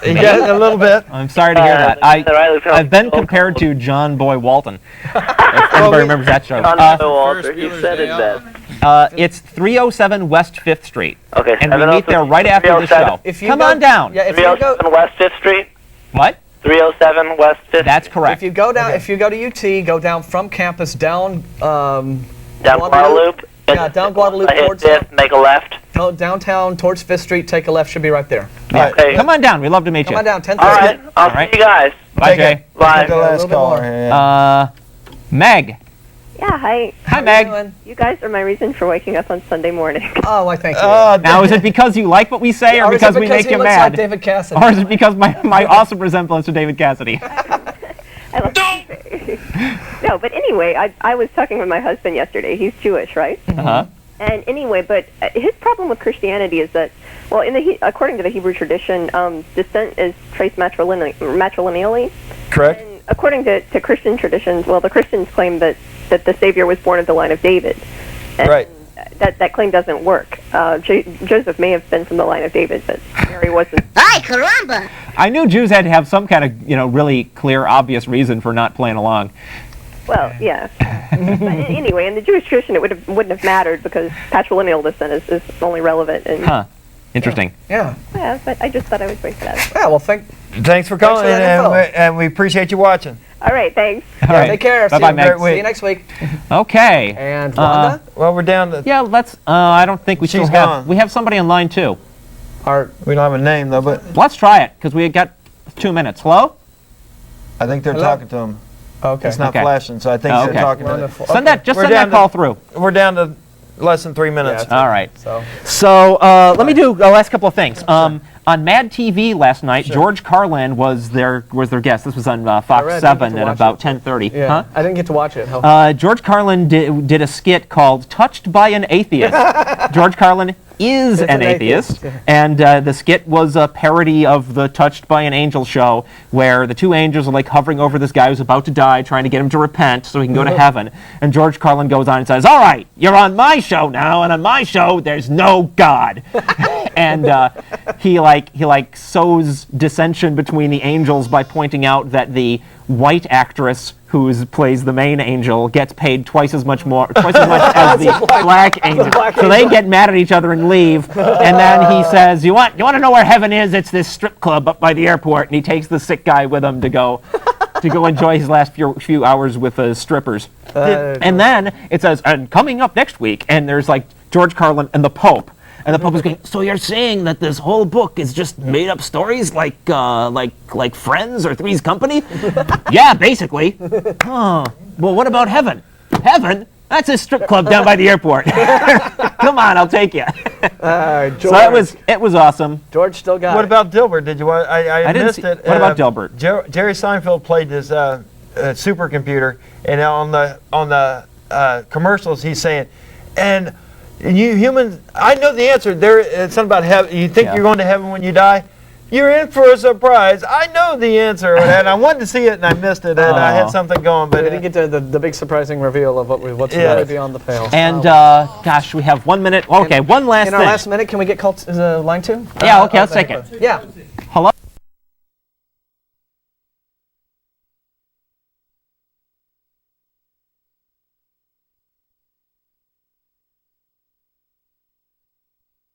Yeah, a little bit. I'm sorry to hear that. I've been compared to John Boy Walton. If anybody remembers that show. John Boy Walton, you said it best. It's 307 West 5th Street. Okay, and we meet there right after the show. Come on down. Yeah, if you go 307 West 5th Street? What? 307 West 5th. That's correct. If you go down, if you go to UT, go down from campus down Guadalupe. Yeah, down Guadalupe towards make a left. Go downtown towards 5th Street, take a left, should be right there. Yeah. Okay. Come on down. We'd love to meet you. Come on down, 10th All right, I'll see you guys. Bye, Jay. Bye. The last caller. Meg. Yeah, hi. Hi, Meg. You guys are my reason for waking up on Sunday morning. Oh, I thank you. Now, is it because you like what we say, or because we make you mad? Like David Cassidy? Or is it because my awesome resemblance to David Cassidy? No, but anyway, I was talking with my husband yesterday. He's Jewish, right? Uh-huh. And anyway, but his problem with Christianity is that, well, according to the Hebrew tradition, descent is traced matrilineally. Correct. And according to Christian traditions, well, the Christians claim that the Savior was born of the line of David. And right. That claim doesn't work. Joseph may have been from the line of David, but Mary wasn't. Ay, caramba! I knew Jews had to have some kind of, really clear, obvious reason for not playing along. Well, yeah. But anyway, in the Jewish tradition, it wouldn't have mattered because patrilineal descent is only relevant. And Interesting. Yeah. Yeah, but I just thought I would bring that up. Yeah, well, thanks for calling, and we appreciate you watching. All right, thanks. All right. Take care. Bye-bye, Meg. See you next week. Okay. And Wanda? Well, we're down to... Yeah, let's... I don't think we She's still have... We have somebody on line, too. We don't have a name, though, but... Let's try it, because we got 2 minutes. Hello? I think they're talking to him. Okay. It's not flashing, so I think they're talking to him. Send that call through. We're down to less than 3 minutes. All right. So let me do the last couple of things. On MadTV last night, George Carlin was their guest. This was on Fox 7 at about 10:30. Yeah. Huh? I didn't get to watch it. George Carlin did a skit called "Touched by an Atheist." George Carlin is an atheist, and the skit was a parody of the Touched by an Angel show, where the two angels are like hovering over this guy who's about to die, trying to get him to repent so he can go to heaven. And George Carlin goes on and says, "All right, you're on my show now, and on my show there's no God." And he sows dissension between the angels by pointing out that the white actress who plays the main angel gets paid twice as much as the black angel. So they get mad at each other and leave. And then he says, "You want to know where heaven is? It's this strip club up by the airport." And he takes the sick guy with him to go enjoy his last few hours with strippers. And then it says, "And coming up next week," and there's like George Carlin and the Pope. And the Pope is going, "So you're saying that this whole book is just made up stories like Friends or Three's Company?" "Yeah, basically." "Huh. Well, what about heaven?" "Heaven? That's a strip club down by the airport." "Come on, I'll take you." So it was awesome. George still got What about Dilbert? Did you watch? I missed it. What about Dilbert? Jerry Seinfeld played this supercomputer, and on the commercials he's saying, and you humans, I know the answer. It's something about heaven. You think you're going to heaven when you die? You're in for a surprise. I know the answer, and I wanted to see it, and I missed it, and I had something going, but we didn't get to the big surprising reveal of what's really beyond the pale. And gosh, we have 1 minute. Okay, one last in thing. In our last minute, can we get line 2? Yeah, okay, let's take it. Yeah. Hello?